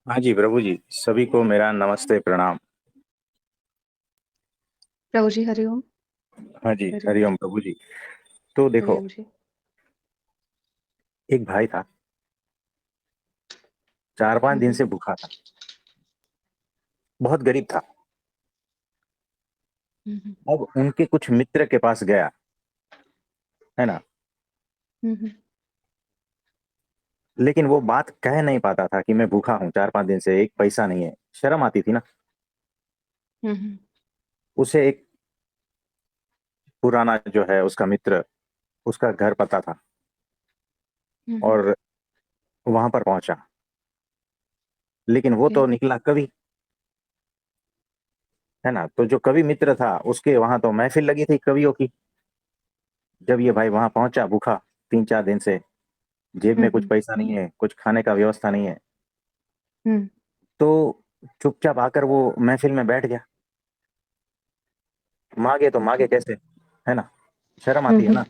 हाँ जी प्रभु जी। सभी को मेरा नमस्ते प्रणाम। प्रभु जी हरिओम। हाँ जी, हरिओम। हरिओम प्रभु जी। तो देखो, हरिओम जी। एक भाई था, 4-5 दिन हम्म। से भूखा था। बहुत गरीब था। हम्म। अब उनके कुछ मित्र के पास गया, है ना। हम्म। लेकिन वो बात कह नहीं पाता था कि मैं भूखा हूँ, 4-5 दिन से एक पैसा नहीं है। शर्म आती थी ना। हम्म। उसे एक पुराना जो है उसका मित्र, उसका घर पता था हम्म। और वहां पर पहुंचा। लेकिन वो ओके। तो निकला कवि, है ना। तो जो कवि मित्र था उसके वहां तो महफिल लगी थी कवियों की। जब ये भाई वहां पहुंचा भूखा, 3-4 दिन से, जेब में कुछ हम्म। पैसा नहीं है, कुछ खाने का व्यवस्था नहीं है, हम्म। तो चुपचाप आकर वो महफिल में बैठ गया। मांगे तो ओके। मांगे कैसे, है ना। शर्म आती है हम्म। ना।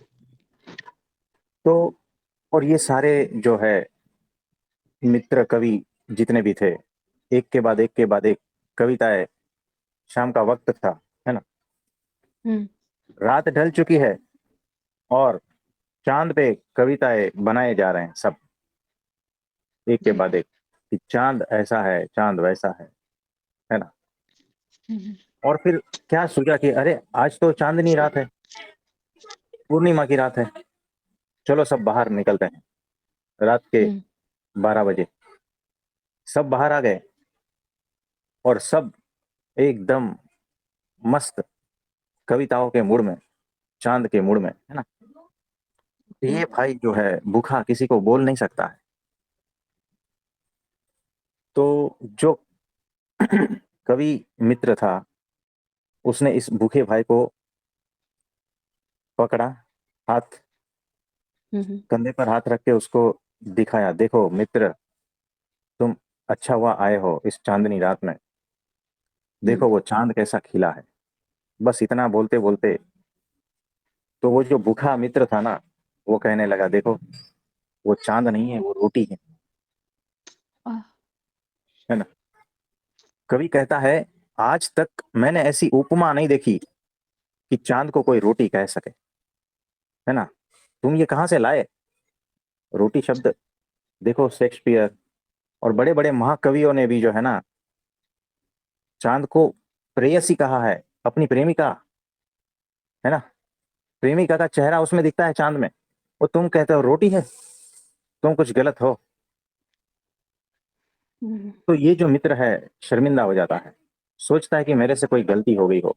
तो और ये सारे जो है मित्र कवि जितने भी थे, एक के बाद एक के बाद एक कविताएं। शाम का वक्त था, है ना। हम्म। रात ढल चुकी है और चांद पे कविताएं बनाए जा रहे हैं सब, एक के जी। बाद एक, कि चांद ऐसा है, चांद वैसा है ना। हम्म। और फिर क्या सोचा कि अरे आज तो चांदनी रात है, पूर्णिमा की रात है। चलो सब बाहर निकलते हैं। रात के हम्म। 12 बजे सब बाहर आ गए और सब एकदम मस्त कविताओं के मूड में, चांद के मूड में, है ना। ओके। ये भाई जो है भूखा किसी को बोल नहीं सकता है। तो जो कवि मित्र था, उसने इस भूखे भाई को पकड़ा, हाथ, हम्म। कंधे पर हाथ रख के उसको दिखाया, देखो मित्र, तुम अच्छा हुआ आए हो इस चांदनी रात में। हम्म। देखो वो चांद कैसा खिला है। बस इतना बोलते बोलते तो वो जो भूखा मित्र था ना, वो कहने लगा, देखो वो चांद नहीं है, वो रोटी आह। है ना। कवि कहता है, आज तक मैंने ऐसी उपमा नहीं देखी कि चांद को कोई रोटी कह सके, है ना। तुम ये कहाँ से लाए रोटी शब्द। देखो शेक्सपियर और बड़े बड़े महाकवियों ने भी जो है ना, चांद को प्रेयसी कहा है, अपनी प्रेमिका, है ना। प्रेमिका का चेहरा उसमें दिखता है चांद में। वो तुम कहते हो रोटी है, तुम कुछ गलत हो। हम्म। तो ये जो मित्र है शर्मिंदा हो जाता है, सोचता है कि मेरे से कोई गलती हो गई हो।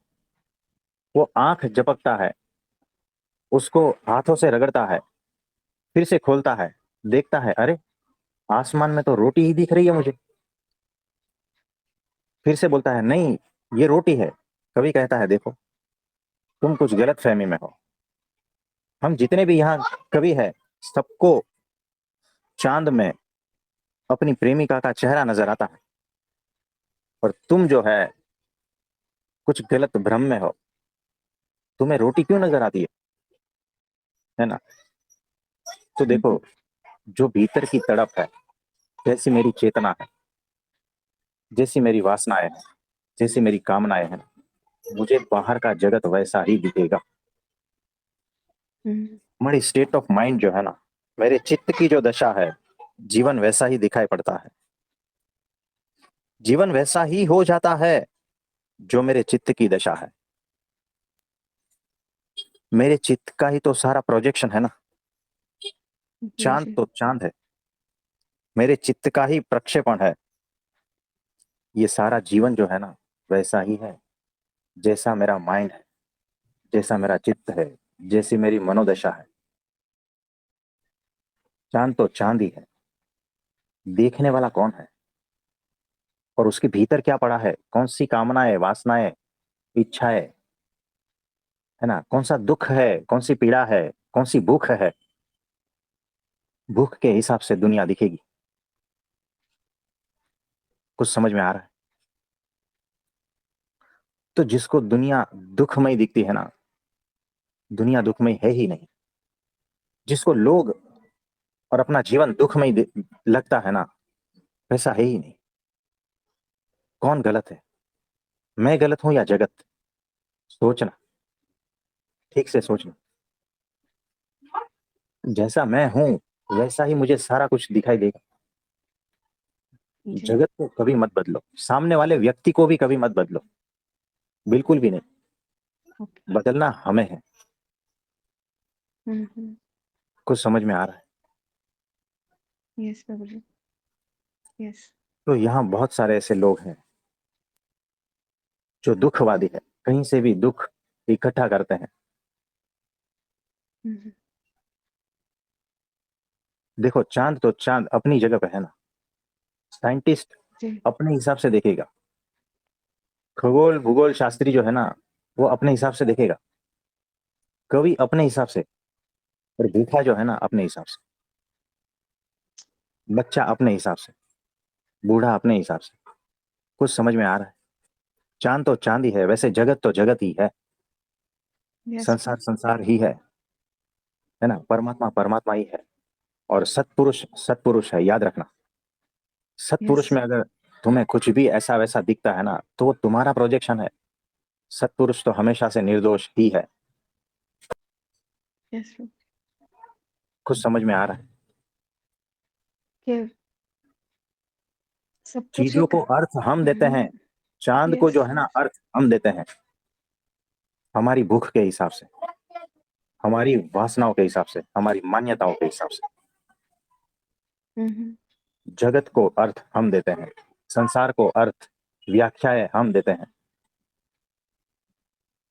वो आंख झपकता है, उसको हाथों से रगड़ता है, फिर से खोलता है, देखता है, अरे आसमान में तो रोटी ही दिख रही है मुझे। फिर से बोलता है, नहीं ये रोटी है। कवि कहता है, देखो तुम कुछ गलत फहमी में हो। हम जितने भी यहाँ कवि है, सबको चांद में अपनी प्रेमिका का चेहरा नजर आता है, और तुम जो है कुछ गलत भ्रम में हो। तुम्हें रोटी क्यों नजर आती है ना। तो हम्म। देखो, जो भीतर की तड़प है, जैसी मेरी चेतना है, जैसी मेरी वासनाएं हैं, जैसी मेरी कामनाएं हैं, मुझे बाहर का जगत वैसा ही दिखेगा। हम्म। हमारी स्टेट ऑफ माइंड जो है ना, मेरे चित्त की जो दशा है, जीवन वैसा ही दिखाई पड़ता है। जीवन वैसा ही हो जाता है जो मेरे चित्त की दशा है। मेरे चित्त का ही तो सारा प्रोजेक्शन है ना। जी चांद जी। तो चांद है, मेरे चित्त का ही प्रक्षेपण है। ये सारा जीवन जो है ना, वैसा ही है जैसा मेरा माइंड है, जैसा मेरा चित्त है, जैसी मेरी मनोदशा है। चांद तो चांद ही है। देखने वाला कौन है, और उसके भीतर क्या पड़ा है, कौन सी कामनाएं, वासनाएं, इच्छाएं, है ना। कौन सा दुख है, कौन सी पीड़ा है, कौन सी भूख है। भूख के हिसाब से दुनिया दिखेगी। कुछ समझ में आ रहा है। तो जिसको दुनिया दुखमय दिखती है ना, दुनिया दुखमय है ही नहीं। जिसको लोग और अपना जीवन दुखमय लगता है ना, वैसा है ही नहीं। कौन गलत है? मैं गलत हूं या जगत? सोचना, ठीक से सोचना। जैसा मैं हूं वैसा ही मुझे सारा कुछ दिखाई देगा। जी। जगत को कभी मत बदलो, सामने वाले व्यक्ति को भी कभी मत बदलो, बिल्कुल भी नहीं। ओके। बदलना हमें है। हम्म। कुछ समझ में आ रहा है? यस प्रभु जी। यस। तो यहाँ बहुत सारे ऐसे लोग हैं जो दुखवादी है, कहीं से भी दुख इकट्ठा करते हैं। हम्म। देखो, चांद तो चांद अपनी जगह पे है ना। साइंटिस्ट जी। अपने हिसाब से देखेगा, खगोल भूगोल शास्त्री जो है ना, वो अपने हिसाब से देखेगा, कवि अपने हिसाब से, और भूखा जो है ना अपने हिसाब से, बच्चा अपने हिसाब से, बूढ़ा अपने हिसाब से। कुछ समझ में आ रहा है? चांद तो चांद ही है, वैसे जगत तो जगत ही है। यस संसार संसार ही है ना। परमात्मा परमात्मा ही है। और सत्पुरुष सत्पुरुष है, याद रखना। यस। सत्पुरुष में अगर तुम्हें कुछ भी ऐसा वैसा दिखता है ना, तो वो तुम्हारा प्रोजेक्शन है। सत्पुरुष तो हमेशा से निर्दोष ही है। यस प्रभु। कुछ समझ में आ रहा है? कि सब कुछ चीजों एक। को अर्थ हम देते हैं। चांद को यस। जो है ना अर्थ हम देते हैं, हमारी भूख के हिसाब से, हमारी वासनाओं के हिसाब से, हमारी मान्यताओं के हिसाब से। हम्म। जगत को अर्थ हम देते हैं, संसार को अर्थ, व्याख्याएं हम देते हैं,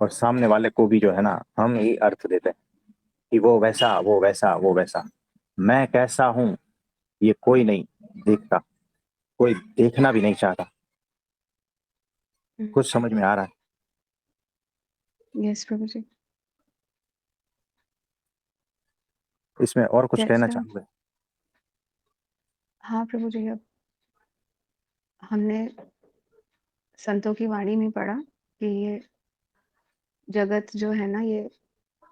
और सामने वाले को भी जो है ना हम ही अर्थ देते हैं कि वो वैसा वो वैसा वो वैसा। मैं कैसा हूं ये कोई नहीं देखता, कोई देखना भी नहीं चाहता। कुछ समझ में आ रहा है? यस प्रभु जी। इसमें और कुछ कहना जैसा। चाहूंगा? हाँ प्रभु जी, अब हमने संतों की वाणी में पढ़ा कि ये जगत जो है ना, ये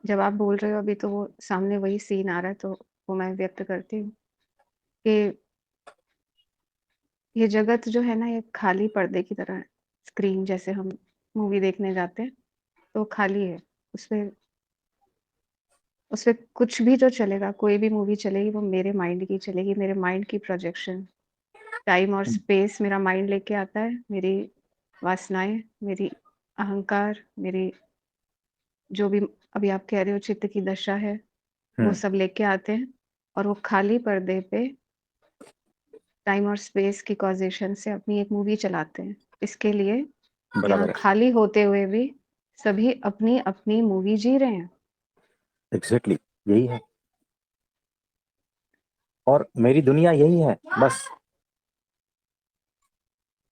जब आप बोल रहे हो अभी तो वो सामने वही सीन आ रहा है, तो वो मैं व्यक्त करती हूँ कि ये जगत जो है ना, ये खाली पर्दे की तरह है। स्क्रीन जैसे हम मूवी देखने जाते हैं तो खाली है। उसपे उसपे कुछ भी जो चलेगा, कोई भी मूवी चलेगी, वो मेरे माइंड की चलेगी, मेरे माइंड की प्रोजेक्शन। टाइम और स्पेस मेरा माइंड लेके आता है, मेरी वासनाएं, मेरी अहंकार, मेरी जो भी अभी आप कह रहे हो चित्त की दशा है, वो हम्म। सब लेके आते हैं और वो खाली पर्दे पे टाइम और स्पेस की कॉज़ेशन से अपनी एक मूवी चलाते हैं। इसके लिए यहाँ बराबर है। खाली होते हुए भी सभी अपनी-अपनी मूवी जी रहे हैं। एग्जैक्टली, यही है। और मेरी दुनिया यही है बस।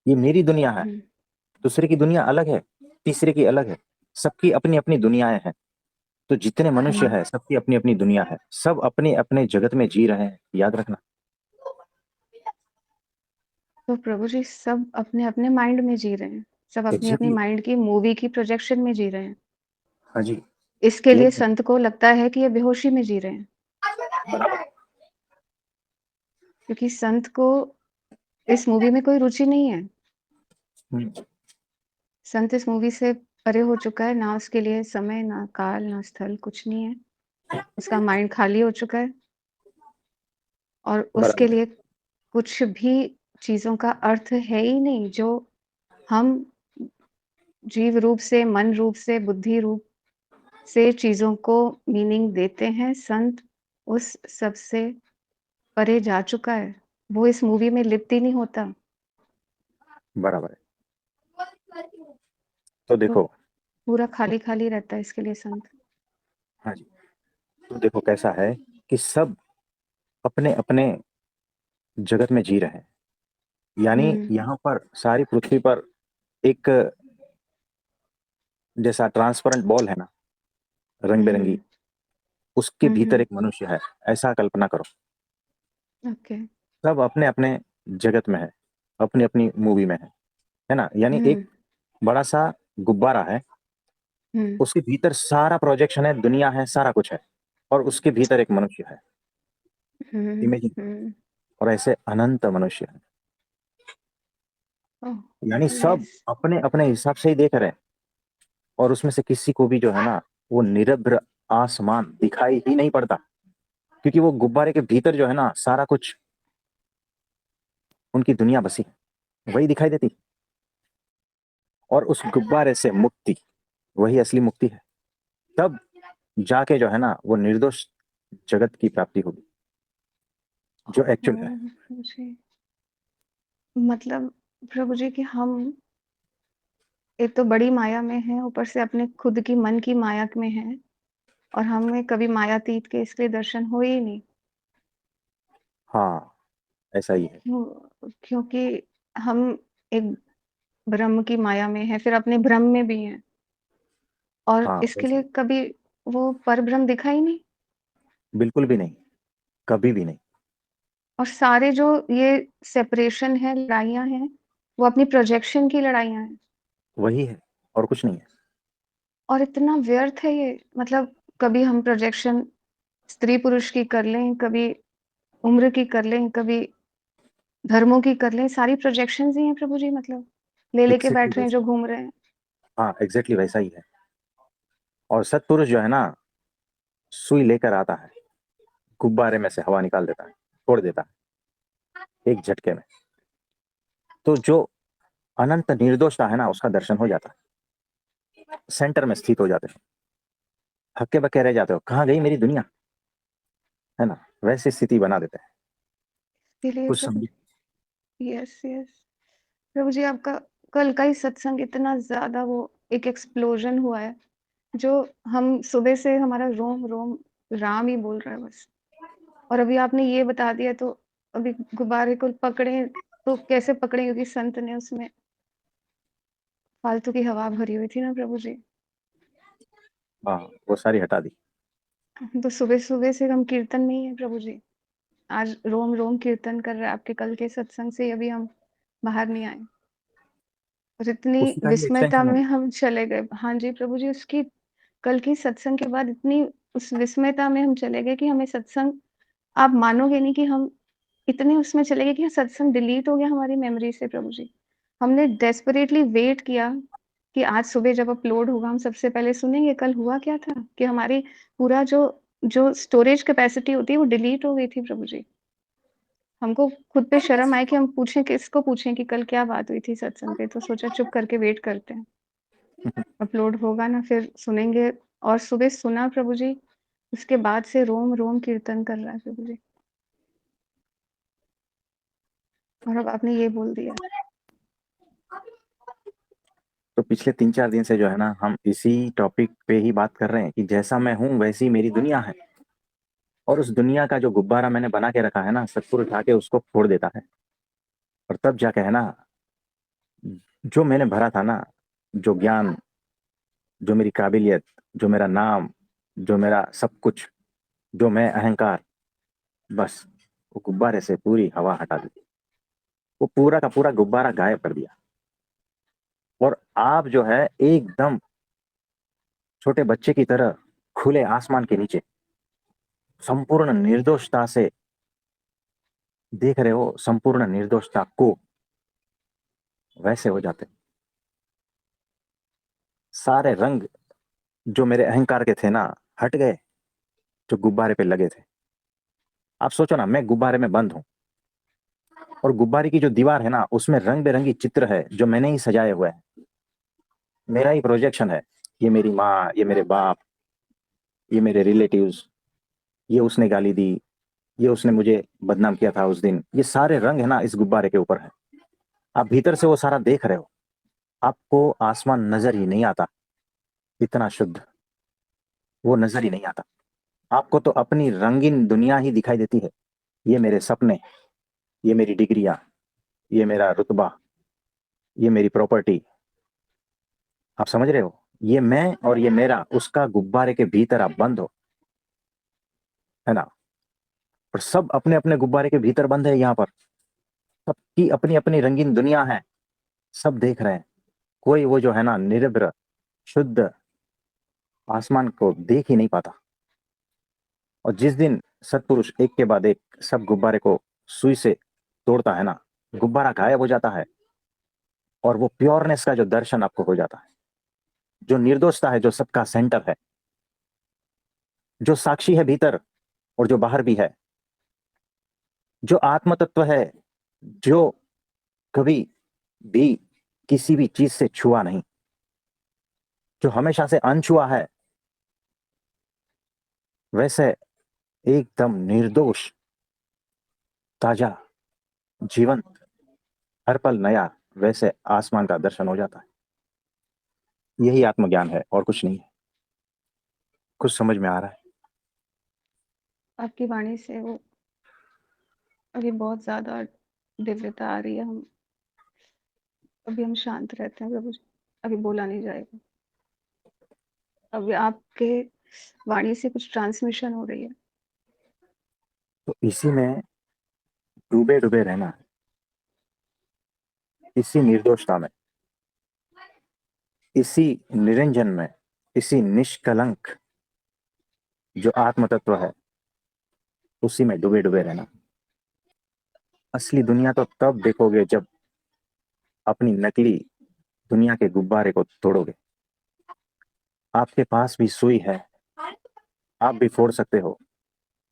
ये मेरी दुनिया है, हुँ, दूसरे की दुनिया अलग है, तीसरे की अलग है। सबकी अपनी अपनी दुनियाएं हैं। तो जितने मनुष्य हुँ। है सबकी अपनी अपनी दुनिया है, सब अपने अपने जगत में जी रहे हैं, याद रखना। तो प्रभु जी सब अपने-अपने माइंड में जी रहे हैं। सब अपनी-अपनी एग्जैक्टली। माइंड की मूवी की प्रोजेक्शन में जी रहे हैं। हाँ जी। इसके लिए एक संत को लगता है कि ये बेहोशी में जी रहे हैं, बराबर। क्योंकि संत को इस मूवी में कोई रुचि नहीं है। हम्म, संत इस मूवी से परे हो चुका है, ना उसके लिए समय, ना काल, ना स्थल, कुछ नहीं है। उसका माइंड खाली हो चुका है और उसके बराबर। लिए कुछ भी चीज़ों का अर्थ है ही नहीं, जो हम जीव रूप से, मन रूप से, बुद्धि रूप से चीज़ों को मीनिंग देते हैं। संत उस सब से परे जा चुका है। वो इस मूवी में लिप्त ही नहीं होता। बराबर है। तो तो देखो। पूरा खाली-खाली रहता है इसके लिए संत। हाँ जी। तो देखो कैसा है कि सब अपने अपने जगत में जी रहे हैं। यानी हुँ, यहाँ पर सारी पृथ्वी पर एक जैसा ट्रांसपेरेंट बॉल है ना, रंग बिरंगी, हुँ, उसके हुँ, भीतर हुँ। एक मनुष्य है। ऐसा कल्पना करो। ओके। सब अपने अपने जगत में है, अपनी अपनी मूवी में है ना। यानी एक हुँ, बड़ा सा गुब्बारा है, हुँ, उसके भीतर सारा प्रोजेक्शन है, दुनिया है, सारा कुछ है, और उसके भीतर एक मनुष्य है। हुँ, इमेजिन। हुँ। और ऐसे अनंत मनुष्य है। ओह! यानी सब यस। अपने अपने हिसाब से ही देख रहे हैं, और उसमें से किसी को भी जो है ना, वो निरभ्र आसमान दिखाई ही नहीं पड़ता, क्योंकि वो गुब्बारे के भीतर जो है ना, सारा कुछ उनकी दुनिया बसी है, वही दिखाई देती। और उस गुब्बारे से मुक्ति, वही असली मुक्ति है। तब जाके जो है ना, वो निर्दोष जगत की प्राप्ति होगी, जो एक्चुअल है। ओह! मुझे मतलब प्रभु जी कि हम एक तो बड़ी माया में हैं, ऊपर से अपने खुद की मन की माया में हैं और हमें कभी मायातीत के इसलिए दर्शन हुए ही नहीं। हाँ, ऐसा ही है। क्योंकि हम एक ब्रह्म की माया में हैं, फिर अपने भ्रम में भी हैं और हाँ, इसके वैसा लिए ही। कभी वो परब्रह्म दिखा ही नहीं। बिल्कुल भी नहीं, कभी भी नहीं। और सारे जो ये सेपरेशन है, लड़ाइयाँ हैं, वो अपनी प्रोजेक्शन की लड़ाइयाँ हैं वही है, और कुछ नहीं है। और इतना व्यर्थ है ये। मतलब कभी हम प्रोजेक्शन स्त्री-पुरुष की कर लें, कभी उम्र की कर लें, कभी धर्मों की कर लें, सारी प्रोजेक्शंस ही हैं प्रभु जी मतलब। ले-लेके एग्जैक्टली बैठ रहे हैं वैसा। जो घूम रहे हैं। हाँ, एग्जैक्टली वैसा ही है। और सत्पुरुष जो है ना, सुई लेकर आता है, गुब्बारे में से हवा निकाल देता है, छोड़ देता है एक झटके में। तो जो अनंत निर्दोषता है ना, उसका दर्शन हो जाता है, सेंटर में स्थित हो जाते हैं। हक्के बक्के रह जाते हो, कहाँ गई मेरी दुनिया, है ना, वैसी स्थिति बना देते हैं। इसीलिए कुछ प्रभु समझ। जी यस, यस। प्रभु जी आपका कल का ही सत्संग इतना ज़्यादा वो एक एक्सप्लोजन हुआ है, जो हम सुबह से हमारा रोम-रोम राम ही बोल रहा है बस। और अभी आपने ये बता दिया तो अभी गुब्बारे को पकड़ें तो कैसे पकड़ें क्योंकि संत ने उसमें फालतू की हवा भरी हुई थी ना प्रभु जी। हाँ, वो सारी हटा दी। तो सुबह-सुबह से हम कीर्तन में ही हैं प्रभु जी। आज रोम-रोम कीर्तन कर रहे हैं आपके कल के सत्संग से अभी हम बाहर नहीं आए। और इतनी उसी का ही विस्मयता एक्सटेंशन है में ये। हम चले गए। हाँ जी, प्रभु जी उसकी कल की सत्संग के बाद इतनी उस विस्मयता में हम चले गए कि हमें सत्संग आप मानोगे नहीं कि हम इतने उसमें चले गए कि सत्संग डिलीट हो गया हमारी मेमोरी से प्रभु जी। हमने डेस्परेटली वेट किया कि आज सुबह जब अपलोड होगा हम सबसे पहले सुनेंगे कल हुआ क्या था कि हमारी पूरा जो जो स्टोरेज कैपेसिटी होती है वो डिलीट हो गई थी प्रभु जी। हमको खुद पे शर्म आई कि हम पूछें किसको पूछें कि कल क्या बात हुई थी सत्संग पे, तो सोचा चुप करके वेट करते हैं। अपलोड होगा ना फिर सुनेंगे और सुबह सुना प्रभु जी, उसके बाद से रोम-रोम कीर्तन कर रहा है प्रभु जी। और अब आपने ये बोल दिया। तो पिछले 3-4 दिन से जो है ना, हम इसी टॉपिक पे ही बात कर रहे हैं कि जैसा मैं हूं वैसी मेरी दुनिया है। और उस दुनिया का जो गुब्बारा मैंने बना के रखा है ना, सतपुर उठा के उसको फोड़ देता है। और तब जाके है ना, जो मैंने भरा था ना, जो ज्ञान, जो मेरी काबिलियत, जो मेरा नाम, जो मेरा सब कुछ, जो मैं अहंकार, बस वो गुब्बारे से पूरी हवा हटा दी। वो पूरा का पूरा गुब्बारा गायब कर दिया। और आप जो है एकदम छोटे बच्चे की तरह खुले आसमान के नीचे संपूर्ण निर्दोषता से देख रहे हो, संपूर्ण निर्दोषता को, वैसे हो जाते। सारे रंग जो मेरे अहंकार के थे ना, हट गए, जो गुब्बारे पे लगे थे। आप सोचो ना, मैं गुब्बारे में बंद हूं, और गुब्बारे की जो दीवार है ना, उसमें रंग बिरंगी चित्र है जो मैंने ही सजाए हुए हैं। मेरा ही प्रोजेक्शन है। ये मेरी माँ, ये मेरे बाप, ये मेरे रिलेटिव्स, ये उसने गाली दी, ये उसने मुझे बदनाम किया था उस दिन, ये सारे रंग है ना इस गुब्बारे के ऊपर है। आप भीतर से वो सारा देख रहे हो, आपको आसमान नजर ही नहीं आता, इतना शुद्ध वो नजर ही नहीं आता। आपको तो अपनी रंगीन दुनिया ही दिखाई देती है। ये मेरे सपने, ये मेरी डिग्रियां, ये मेरा रुतबा, ये मेरी प्रॉपर्टी। आप समझ रहे हो, ये मैं और ये मेरा, उसका गुब्बारे के भीतर आप बंद हो, है ना। और सब अपने अपने गुब्बारे के भीतर बंद है यहाँ पर। सबकी अपनी अपनी रंगीन दुनिया है, सब देख रहे हैं। कोई वो जो है ना, निर्भ्र शुद्ध आसमान को देख ही नहीं पाता। और जिस दिन सत्पुरुष एक के बाद एक सब गुब्बारे को सुई से तोड़ता है ना, गुब्बारा गायब हो जाता है। और वो प्योरनेस का जो दर्शन आपको हो जाता है, जो निर्दोषता है, जो सबका सेंटर है, जो साक्षी है भीतर और जो बाहर भी है, जो आत्म तत्व है, जो कभी भी किसी भी चीज से छुआ नहीं, जो हमेशा से अनछुआ है, वैसे एकदम निर्दोष, ताजा, जीवंत, हर पल नया, वैसे आसमान का दर्शन हो जाता है। यही आत्मज्ञान है और कुछ नहीं है। कुछ समझ में आ रहा है? आपकी वाणी से वो अभी बहुत ज़्यादा दिव्यता आ रही है। अभी हम शांत रहते हैं प्रभु जी, अभी बोला नहीं जाएगा। अभी आपके वाणी से कुछ ट्रांसमिशन हो रही है। तो इसी में डूबे डूबे रहना है, इसी निर्दोषता में, इसी निरंजन में, इसी निष्कलंक जो आत्म तत्व है, उसी में डूबे डूबे रहना। असली दुनिया तो तब देखोगे जब अपनी नकली दुनिया के गुब्बारे को तोड़ोगे। आपके पास भी सुई है, आप भी फोड़ सकते हो,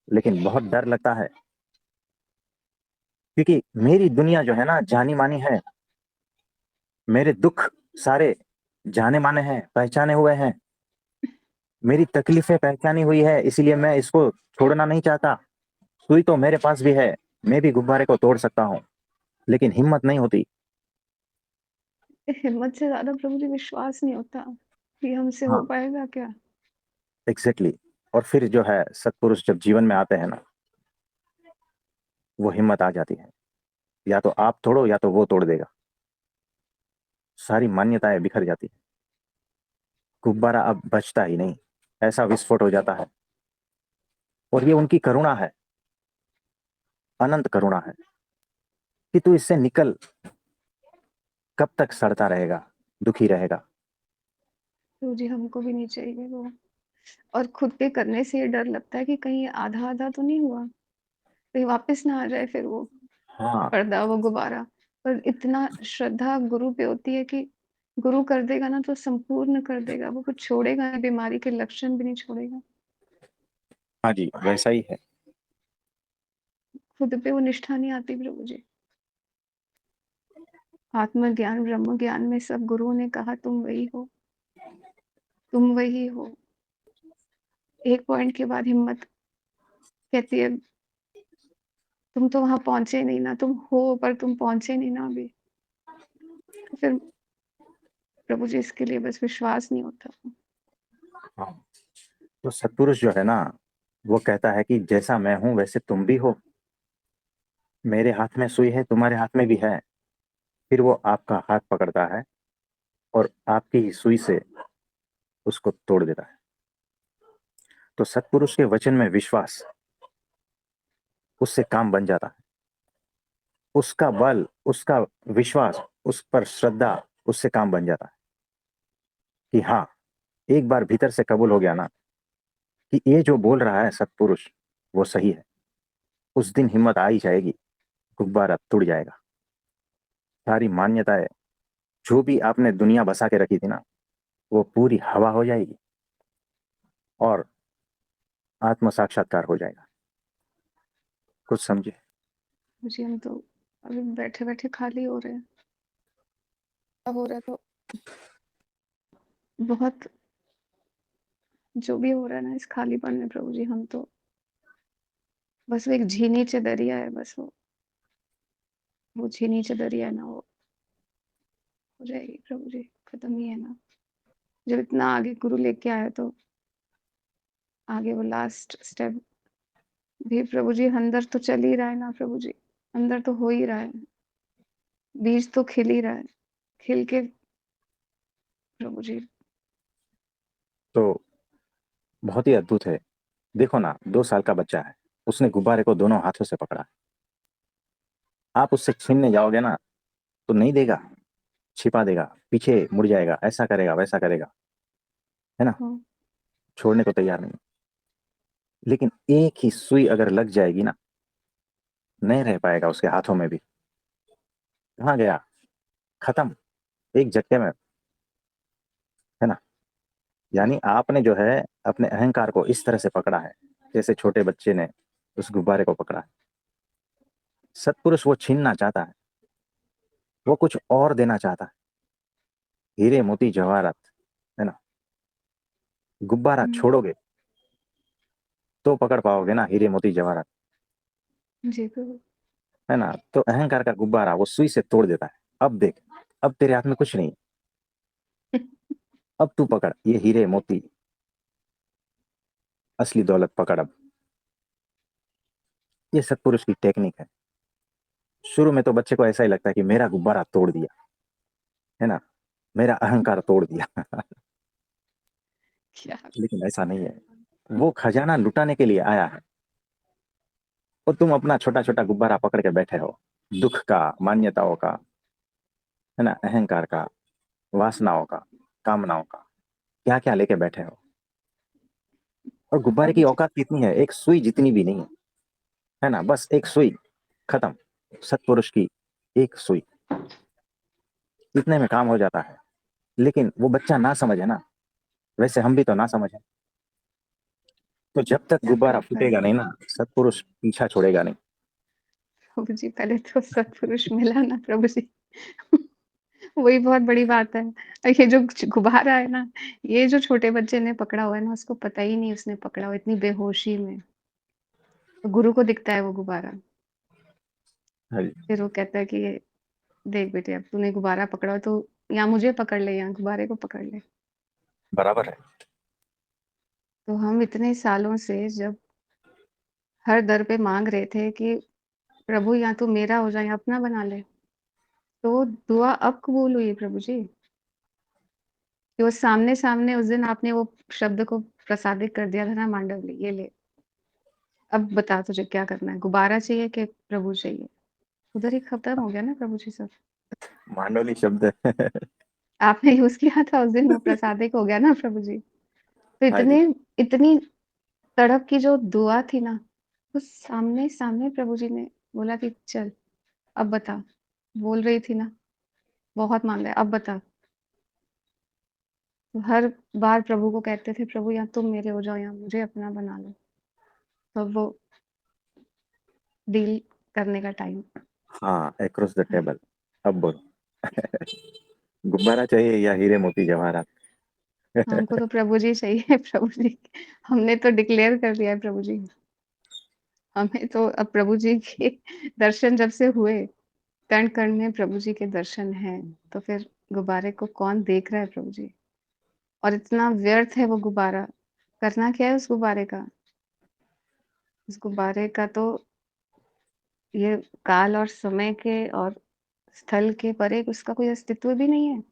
लेकिन बहुत डर लगता है, क्योंकि मेरी दुनिया जो है ना, जानी मानी है। मेरे दुख सारे जाने माने हैं, पहचाने हुए हैं। मेरी तकलीफें पहचानी हुई है, इसीलिए मैं इसको छोड़ना नहीं चाहता। सुई तो मेरे पास भी है, मैं भी गुब्बारे को तोड़ सकता हूँ, लेकिन हिम्मत नहीं होती। हिम्मत से ज़्यादा प्रभु जी विश्वास नहीं होता कि हमसे हो हाँ, पाएगा क्या? Exactly exactly। और फिर जो है सत्पुरुष जब जीवन में आते हैं ना, वो हिम्मत आ जाती है। या तो आप तोड़ो या तो वो तोड़ देगा। सारी मान्यताएं बिखर जाती है, गुब्बारा अब बचता ही नहीं, ऐसा विस्फोट हो जाता है। और ये उनकी करुणा है, अनंत करुणा है, कि तू इससे निकल। कब तक सड़ता रहेगा, दुखी रहेगा? प्रभु जी हमको भी नहीं चाहिए वो। और खुद पे करने से ये डर लगता है कि कहीं आधा आधा तो नहीं हुआ, कहीं वापस ना आ जाए फिर वो हाँ। पर्दा, वो गुब्बारा। पर इतना श्रद्धा गुरु पे होती है कि गुरु कर देगा ना तो संपूर्ण कर देगा, वो कुछ छोड़ेगा नहीं, बीमारी के लक्षण भी नहीं छोड़ेगा। हाँ जी, वैसा ही है। खुद पे वो निष्ठा नहीं आती प्रभु जी। आत्मज्ञान ब्रह्म ज्ञान में सब गुरुओं ने कहा तुम वही हो, तुम वही हो। एक पॉइंट के बाद हिम्मत कहती है तुम तो वहां पहुंचे नहीं ना, तुम हो पर तुम पहुंचे नहीं ना अभी। तो फिर प्रभु जी इसके लिए बस विश्वास नहीं होता। हाँ, तो सत्पुरुष जो है ना, वो कहता है कि जैसा मैं हूं वैसे तुम भी हो। मेरे हाथ में सुई है, तुम्हारे हाथ में भी है। फिर वो आपका हाथ पकड़ता है और आपकी ही सुई से उसको तोड़ देता है। तो सत्पुरुष के वचन में विश्वास, उससे काम बन जाता है। उसका बल, उसका विश्वास, उस पर श्रद्धा, उससे काम बन जाता है। कि हाँ, एक बार भीतर से कबूल हो गया ना कि ये जो बोल रहा है सत्पुरुष, वो सही है, उस दिन हिम्मत आ ही जाएगी, गुब्बारा टूट जाएगा। सारी मान्यताएं, जो भी आपने दुनिया बसा के रखी थी ना, वो पूरी हवा हो जाएगी और आत्म साक्षात्कार हो जाएगा। कुछ समझे? मुझे हम तो अभी बैठे बैठे खाली हो रहे हैं। अब हो रहा है तो बहुत, जो भी हो रहा है ना इस खालीपन में प्रभु जी, हम तो बस वो एक झीनी दरिया है, बस वो झीनी दरिया है ना, वो हो जाएगी प्रभु जी, खत्म ही है ना। जब इतना आगे गुरु लेके आया तो आगे वो लास्ट स्टेप भी प्रभु जी अंदर तो चल ही रहा है ना प्रभु जी, अंदर तो हो ही रहा है, बीज तो खिल ही रहा है, खिल के प्रभु जी। तो बहुत ही अद्भुत है। देखो ना, 2 साल का बच्चा है, उसने गुब्बारे को दोनों हाथों से पकड़ा। आप उससे छीनने जाओगे ना, तो नहीं देगा, छिपा देगा, पीछे मुड़ जाएगा, ऐसा करेगा, वैसा करेगा, है ना, हाँ छोड़ने को तैयार नहीं। लेकिन एक ही सुई अगर लग जाएगी ना, नहीं रह पाएगा उसके हाथों में भी। कहाँ गया, खत्म। एक झटके में, है ना। यानी आपने जो है अपने अहंकार को इस तरह से पकड़ा है, जैसे छोटे बच्चे ने उस गुब्बारे को पकड़ा है। सत्पुरुष वो छीनना चाहता है, वो कुछ और देना चाहता है, हीरे मोती जवाहरात, है ना। गुब्बारा हुँ, छोड़ोगे तो पकड़ पाओगे ना हीरे मोती जवाहरात, जी, बिल्कुल। है ना। तो अहंकार का गुब्बारा वो सुई से तोड़ देता है। अब देख, अब तेरे हाथ में कुछ नहीं, अब तू पकड़ ये हीरे मोती, असली दौलत पकड़ अब। ये सत्पुरुष की टेक्निक है। शुरू में तो बच्चे को ऐसा ही लगता है कि मेरा गुब्बारा तोड़ दिया, है ना, मेरा अहंकार तोड़ दिया। क्या लेकिन ऐसा नहीं है, वो खजाना लुटाने के लिए आया है, और तुम अपना छोटा छोटा गुब्बारा पकड़ के बैठे हो, दुख का, मान्यताओं का, है ना, अहंकार का, वासनाओं का, कामनाओं का, क्या क्या लेके बैठे हो। और गुब्बारे की प्रभु जी। औकात कितनी है, एक सुई जितनी भी नहीं है, है ना, बस एक सुई, खत्म। सत्पुरुष की एक सुई, इतने में काम हो जाता है। लेकिन वो बच्चा ना समझे ना, वैसे हम भी तो ना समझे। तो जब तक क्या गुब्बारा करता फूटेगा है नहीं ना, सत्पुरुष पीछा छोड़ेगा नहीं। प्रभु जी, पहले तो सत्पुरुष मिला ना प्रभु जी। वही बहुत बड़ी बात है। और ये जो गुब्बारा है ना, ये जो छोटे बच्चे ने पकड़ा हुआ है ना, उसको पता ही नहीं उसने पकड़ा हुआ, इतनी बेहोशी में। तो गुरु को दिखता है वो गुब्बारा। हाँ जी, फिर वो कहता है कि देख बेटे, अब तूने गुब्बारा पकड़ा हो तो या मुझे पकड़ ले या गुब्बारे को पकड़ ले। बराबर है। तो हम इतने सालों से जब हर दर पे माँग रहे थे कि प्रभु या तू मेरा हो जा या अपना बना ले, तो वो दुआ अब कबूल हुई प्रभु जी। कि वो सामने-सामने उस दिन आपने वो शब्द को प्रसादित कर दिया था ना मांडव, ये ले, अब बता तुझे क्या करना है? गुब्बारा चाहिए कि प्रभु चाहिए? उधर ही खत्म हो गया ना प्रभु जी सब। मांडोली शब्द है। आपने यूज़ किया था उस दिन, वो प्रसादिक हो गया ना प्रभु जी। तो हाँ जी। इतनी तड़प की जो दुआ थी ना, वो सामने-सामने प्रभु जी ने बोला कि चल, अब बता। बोल रही थी ना, बहुत माँगा है, अब बता। तो हर बार प्रभु को कहते थे, प्रभु या तुम मेरे हो जाओ या मुझे अपना बना लो। तब वो डील करने का टाइम हाँ, अक्रॉस द आया। टेबल। अब बोलो। गुब्बारा चाहिए या हीरे मोती जवाहरात? हमको तो प्रभु जी चाहिए प्रभु जी। हमने तो डिक्लेयर कर दिया है प्रभु जी। हमें तो अब प्रभु जी के दर्शन जब से हुए, कण-कण में प्रभु जी के दर्शन हैं, तो फिर गुब्बारे को कौन देख रहा है प्रभु जी? और इतना व्यर्थ है वो गुब्बारा। करना क्या है उस गुब्बारे का? उस गुब्बारे का तो ये काल और समय के और स्थल के परे उसका कोई अस्तित्व भी नहीं है।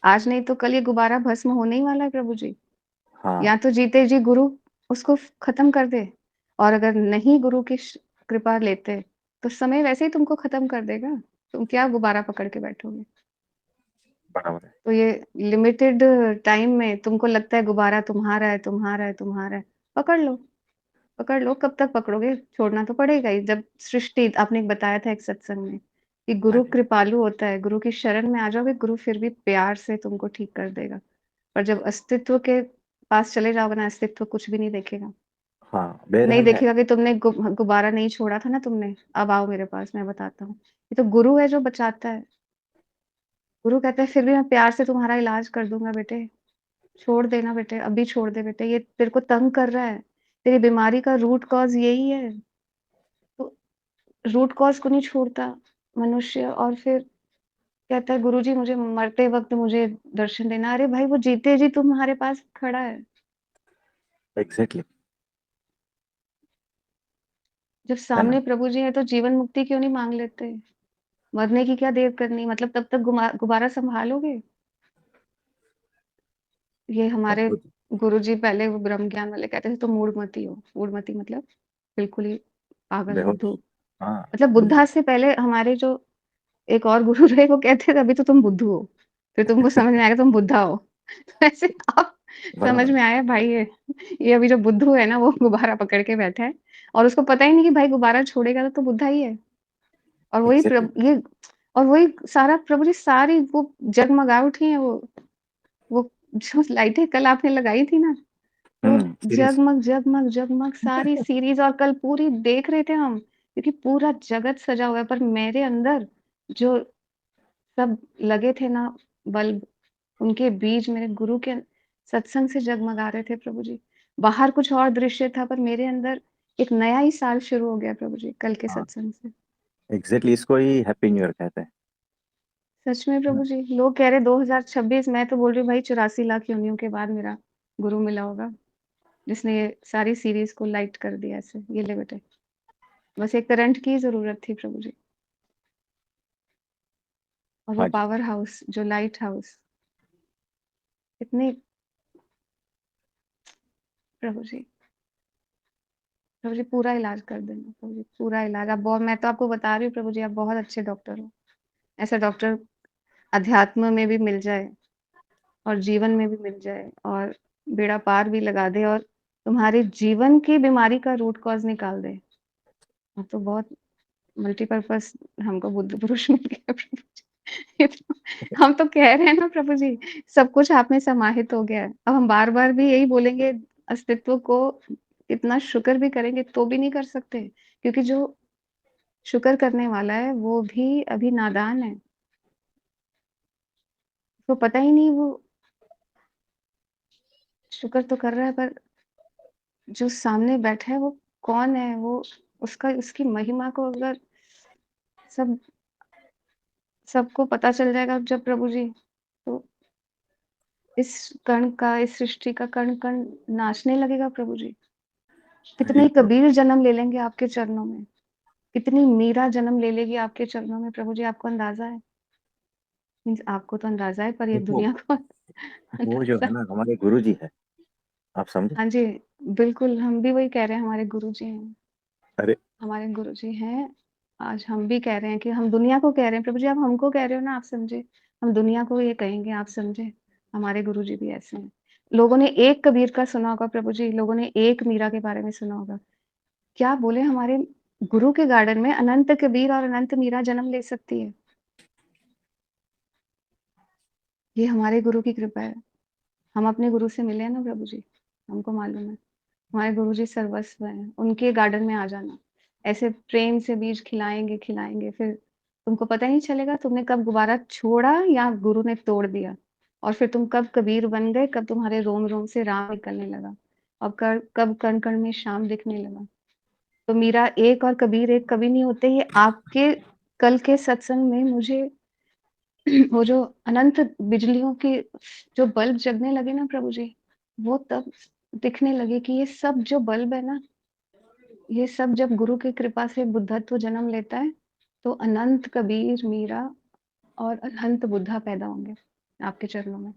आज नहीं तो कल ये गुब्बारा भस्म होने ही वाला है प्रभु जी। हाँ, या तो जीते जी गुरु उसको खत्म कर दे, और अगर नहीं गुरु की कृपा लेते तो समय वैसे ही तुमको खत्म कर देगा। तुम क्या गुब्बारा पकड़ के बैठोगे? बराबर है। तो ये लिमिटेड टाइम में तुमको लगता है गुब्बारा तुम्हारा है, तुम्हारा है, तुम्हारा है, पकड़ लो, पकड़ लो। कब तक पकड़ोगे? छोड़ना तो पड़ेगा ही। जब सृष्टि आपने एक बताया था एक सत्संग में कि हाँ गुरु जी। कृपालु होता है, गुरु की शरण में आ जाओगे, गुरु फिर भी प्यार से तुमको ठीक कर देगा। पर जब अस्तित्व के पास चले जाओगे ना, अस्तित्व कुछ भी नहीं देखेगा। हाँ, नहीं बेरहम है। देखेगा कि तुमने गुब्बारा नहीं छोड़ा था ना तुमने, अब आओ मेरे पास मैं बताता हूँ। ये तो गुरु है जो बचाता है। गुरु कहता है फिर भी मैं प्यार से तुम्हारा इलाज कर दूँगा बेटे, छोड़ देना बेटे, अभी छोड़ दे बेटे, ये तेरे को तंग कर रहा है। तेरी बीमारी का रूट कॉज़ यही है। तो रूट कॉज़ को नहीं छोड़ता मनुष्य, और फिर कहता है गुरुजी मुझे मरते वक़्त मुझे दर्शन देना। अरे भाई वो जीते जी तुम्हारे पास खड़ा है। एग्जैक्टली। जब है ना। सामने प्रभु जी हैं तो जीवन मुक्ति क्यों नहीं माँग लेते? मरने की क्या देर करनी, मतलब तब तक गुब्बारा सँभालोगे? ये हमारे अद्भुत। गुरुजी पहले वो ब्रह्म ज्ञान वाले कहते थे तुम मूढ़मती हो। मूढ़मती मतलब बिल्कुल ही पागल, बुद्धू। बेहोश। हाँ। मतलब बुद्धू। बुद्धा से पहले हमारे जो एक और गुरु रहे वो कहते थे अभी तो तुम बुद्धू हो। फिर तुमको समझ में आएगा तुम बुद्धा हो। तो ऐसे अब समझ बराबर है। में आया भाई, ये अभी जो बुद्धू है ना वो गुब्बारा पकड़ के बैठा है और उसको पता ही नहीं कि भाई गुब्बारा छोड़ेगा तो बुद्धा ही है। और वही एग्जैक्टली। ये और वही सारा प्रभु जी सारी वो जगमगा उठी हैं वो जो लाइटें कल आपने लगाई थी ना, वो सीरीज। जगमग, जगमग, जगमग सारी सीरीज़ और कल पूरी देख रहे थे हम, क्योंकि पूरा जगत सजा हुआ है, पर मेरे अंदर जो सब लगे थे ना बल्ब, उनके बीच मेरे गुरु के सत्संग से जगमगा रहे थे प्रभु जी। बाहर कुछ और दृश्य था, पर मेरे अंदर एक नया ही साल शुरू हो गया प्रभु जी, कल के हाँ, सत्संग से। एग्जैक्टली इसको ही हैप्पी न्यू ईयर कहते हैं। सच में है ना? प्रभु जी, लोग कह रहे 2026, मैं तो बोल रही हूँ भाई 84 लाख योनियों के बाद मेरा गुरु मिला होगा, जिसने ये सारी सीरीज़ को लाइट कर दिया ऐसे, ये ले बेटे। बस एक करंट की ज़रूरत थी प्रभु जी, और वो हाँ जी। पावर हाउस, जो लाइट हाउस, इतनी प्रभु जी, प्रभु जी पूरा इलाज कर देना प्रभु जी, पूरा इलाज। आप बहुत, मैं तो आपको बता रही हूँ प्रभु जी, आप बहुत अच्छे डॉक्टर हो। ऐसा डॉक्टर अध्यात्म में भी मिल जाए और जीवन में भी मिल जाए और बेड़ा पार भी लगा दे और तुम्हारे जीवन की बीमारी का रूट कॉज़ निकाल दे। आप तो बहुत मल्टीपर्पज़ हमको बुद्ध पुरुष मिल गया प्रभु जी। ये तो हम तो कह रहे हैं ना प्रभु जी, सब कुछ आप में समाहित हो गया है। अब हम बार-बार भी यही बोलेंगे, अस्तित्व को इतना शुक्र भी करेंगे तो भी नहीं कर सकते, क्योंकि जो शुक्र करने वाला है वो भी अभी नादान है। उसको पता ही नहीं वो शुक्र तो कर रहा है, पर जो सामने बैठा है वो कौन है? वो उसका, उसकी महिमा को अगर सब सबको पता चल जाएगा जब प्रभु जी, तो इस कण का, इस सृष्टि का कण-कण नाचने लगेगा प्रभु जी। कितने जी ही प्रभु। कबीर जन्म ले लेंगे आपके चरणों में, कितनी मीरा जन्म ले लेगी आपके चरणों में प्रभु जी, आपको अंदाज़ा है? मीन्स आपको तो अंदाज़ा है, पर ये देखो, दुनिया को वो जो अंदाज़ा। है ना हमारे गुरु जी है, आप समझे। हाँ जी, बिल्कुल, हम भी वही कह रहे हैं, हमारे गुरुजी हैं। अरे हमारे गुरुजी हैं। आज हम भी कह रहे हैं कि हम दुनिया को कह रहे हैं, प्रभु जी आप हमको कह रहे हो ना, आप समझे। हम दुनिया को ये कहेंगे, आप समझे। हमारे गुरुजी भी ऐसे हैं। लोगों ने एक कबीर का सुना होगा प्रभु जी, लोगों ने एक मीरा के बारे में सुना होगा। क्या बोले, हमारे गुरु के गार्डन में अनंत कबीर और अनंत मीरा जन्म ले सकती है। ये हमारे गुरु की कृपा है। हम अपने गुरु से मिले हैं ना प्रभु जी, हमको मालूम है। हमारे गुरुजी सर्वस्व हैं, उनके गार्डन में आ जाना। ऐसे प्रेम से बीज खिलाएँगे, खिलाएँगे, फिर तुमको पता ही नहीं चलेगा तुमने कब गुब्बारा छोड़ा या गुरु ने तोड़ दिया। और फिर तुम कब कबीर बन गए, कब तुम्हारे रोम-रोम से राम निकलने लगा और कब कण-कण में श्याम दिखने लगा। तो मीरा एक और कबीर एक कभी नहीं होते। ये आपके कल के सत्संग में मुझे वो जो अनंत बिजलियों की जो बल्ब जगने लगे ना प्रभु जी, वो तब दिखने लगे कि ये सब जो बल्ब है ना, ये सब जब गुरु की कृपा से बुद्धत्व जन्म लेता है, तो अनंत कबीर, मीरा और अनंत बुद्धा पैदा होंगे आपके चरणों में।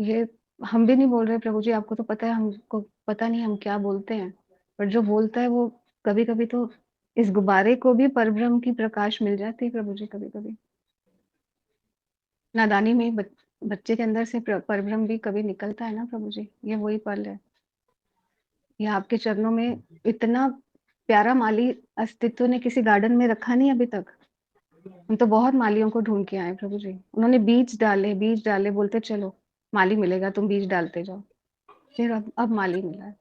ये हम भी नहीं बोल रहे प्रभु जी, आपको तो पता है, हमको पता नहीं हम क्या बोलते हैं, पर जो बोलता है वो कभी-कभी तो इस गुब्बारे को भी परब्रह्म की प्रकाश मिल जाती है प्रभु जी कभी-कभी। नादानी में बच्चे के अंदर से परब्रह्म भी कभी निकलता है ना प्रभु जी, ये वही पल है। ये आपके चरणों में इतना प्यारा माली अस्तित्व ने किसी गार्डन में रखा नहीं अभी तक। हम तो बहुत मालियों को ढूँढ के आए प्रभु जी। उन्होंने बीज डाले, बोलते चलो माली मिलेगा, तुम बीज डालते जाओ। फिर अब माली मिला है।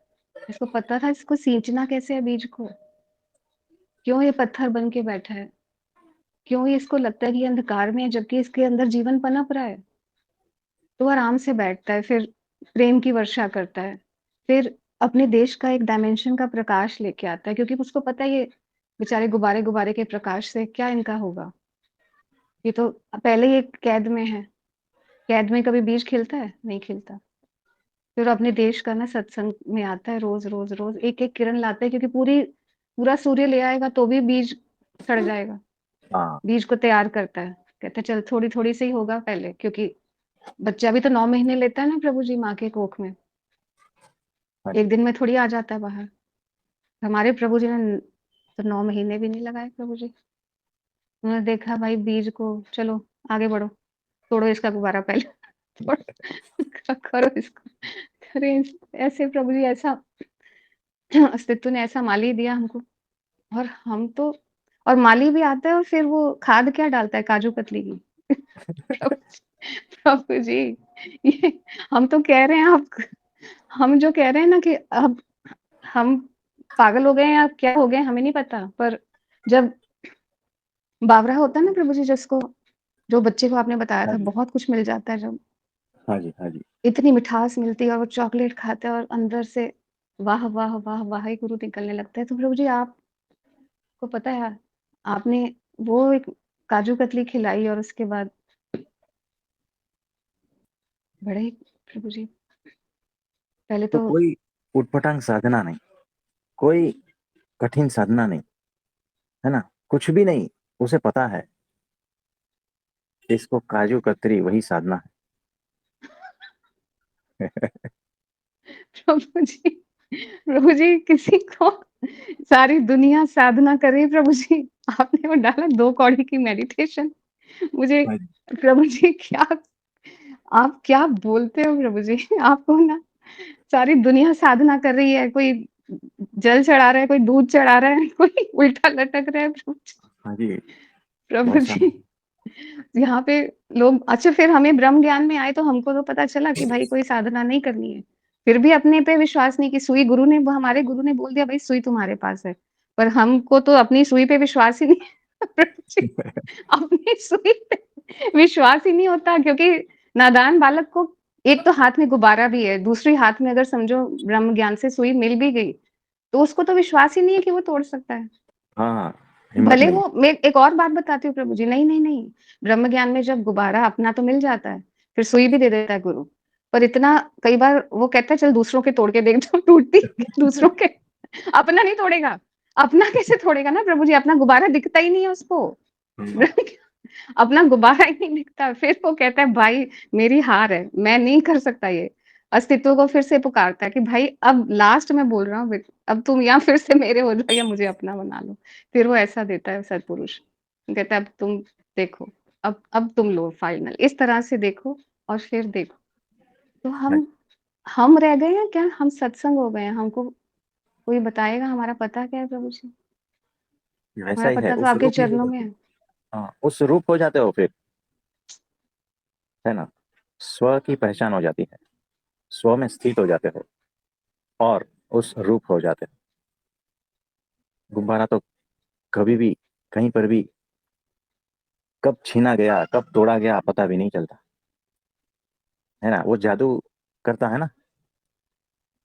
इसको पता था इसको सींचना कैसे है बीज को। क्यों ये पत्थर बन के बैठा है? क्यों ये इसको लगता है कि ये अंधकार में है, जबकि इसके अंदर जीवन पनप रहा है। तो वो आराम से बैठता है, फिर प्रेम की वर्षा करता है। फिर अपने देश का एक डायमेंशन का प्रकाश लेके आता है, क्योंकि उसको पता है ये बेचारे गुब्बारे-गुब्बारे के प्रकाश से क्या इनका होगा। ये तो पहले ही एक कैद में है। कैद में कभी बीज खिलता है? नहीं खिलता। फिर वो अपने देश का ना सत्संग में आता है, रोज़, रोज़, रोज़ एक-एक किरण लाता है, क्योंकि पूरा सूर्य ले आएगा तो भी बीज सड़ जाएगा। हाँ। बीज को तैयार करता है। कहता है चल थोड़ी-थोड़ी से ही होगा पहले, क्योंकि बच्चा भी तो 9 महीने लेता है ना प्रभु जी माँ के कोख में। हाँ एक जी। दिन में थोड़ी आ जाता है बाहर। हमारे प्रभु जी ने तो 9 महीने भी नहीं लगाए प्रभु जी। उन्होंने देखा भाई बीज को, चलो आगे बढ़ो, तोड़ो इसका गुब्बारा पहले। तोड़ो, करो इसको। अरे ऐसे प्रभु जी, ऐसा अस्तित्व ने ऐसा माली दिया हमको। और हम तो और माली भी आता है और फिर वो खाद क्या डालता है काजू कतली की। प्रभु प्रभु जी, ये हम तो कह रहे हैं आप हम जो कह रहे हैं ना कि अब हम पागल हो गए हैं या क्या हो गए हमें नहीं पता। पर जब बावरा होता है ना प्रभु जी जिसको जो बच्चे को आपने बताया हाँ था जी, बहुत कुछ मिल जाता है जब हाँ जी, हाँ जी। इतनी मिठास मिलती है और वो चॉकलेट खाता है और अंदर से वाह, वाह, वाह, वाह ही गुरु निकलने लगता है। तो प्रभु जी आपको पता है आपने वो एक काजू कतली खिलाई और उसके बाद बड़े ही प्रभु जी पहले तो तो कोई उटपटांग साधना नहीं, कोई कठिन साधना नहीं, है ना? कुछ भी नहीं, उसे पता है, इसको काजू कतरी वही साधना है। प्रभु जी किसी को सारी दुनिया साधना करे प्रभु जी। आपने वो डाला 2 कौड़ी की मेडिटेशन मुझे हाँ जी, प्रभु जी क्या आप क्या बोलते हो प्रभु जी? आपको ना सारी दुनिया साधना कर रही है, कोई जल चढ़ा रहा है, कोई दूध चढ़ा रहा है, कोई उल्टा लटक रहा है हाँ जी, प्रभु बहुत सारा। जी। यहाँ पे लोग अच्छा फिर हमें ब्रह्म ज्ञान में आए तो हमको तो पता चला कि भाई कोई साधना नहीं करनी है। फिर भी अपने पे विश्वास नहीं कि सुई गुरु ने हमारे गुरु ने बोल दिया भाई सुई तुम्हारे पास है। पर हमको तो अपनी सुई पे विश्वास ही नहीं प्रभु जी, अपनी सुई पे विश्वास ही नहीं होता क्योंकि नादान बालक को एक तो हाथ में गुब्बारा भी है, दूसरी हाथ में अगर समझो ब्रह्म ज्ञान से सुई मिल भी गई, तो उसको तो विश्वास ही नहीं है कि वो तोड़ सकता है। हाँ, हिम्मत भले नहीं। वो मैं एक और बात बताती हूँ प्रभु जी, नहीं, नहीं, नहीं, ब्रह्म ज्ञान में जब गुब्बारा अपना तो मिल जाता है, फिर सुई भी दे देता है गुरु। पर इतना कई बार वो कहता है चल दूसरों के तोड़ के देख जो टूटती दूसरों के अपना नहीं तोड़ेगा, अपना कैसे तोड़ेगा ना प्रभु जी, अपना गुब्बारा दिखता ही नहीं है उसको। हम्म, अपना गुब्बारा ही नहीं दिखता, फिर वो कहता है भाई मेरी हार है, मैं नहीं कर सकता ये। अस्तित्व को फिर से पुकारता है कि भाई अब लास्ट में बोल रहा हूँ अब तुम या फिर से मेरे हो जाओ या मुझे अपना बना लो। फिर वो ऐसा देता है सत्पुरुष, कहता है अब तुम देखो, अब तुम लो फाइनल, इस तरह से देखो और फिर देखो। तो हाँ हम रह गए हैं क्या? हम सत्संग हो गए हैं, हमको कोई बताएगा हमारा पता क्या है प्रभु जी? जी, वैसा हमारा ही है, पता तो उस आपके रूप में हो चरणों में जाते है। हो। हाँ, उस रूप हो जाते हो फिर, है ना? स्व की पहचान हो जाती है, स्व में स्थित हो जाते हो और उस रूप हो जाते हो। गुब्बारा तो कभी भी, कहीं पर भी, कब छीना गया, कब तोड़ा गया, पता भी नहीं चलता, है ना? वो जादू करता है ना,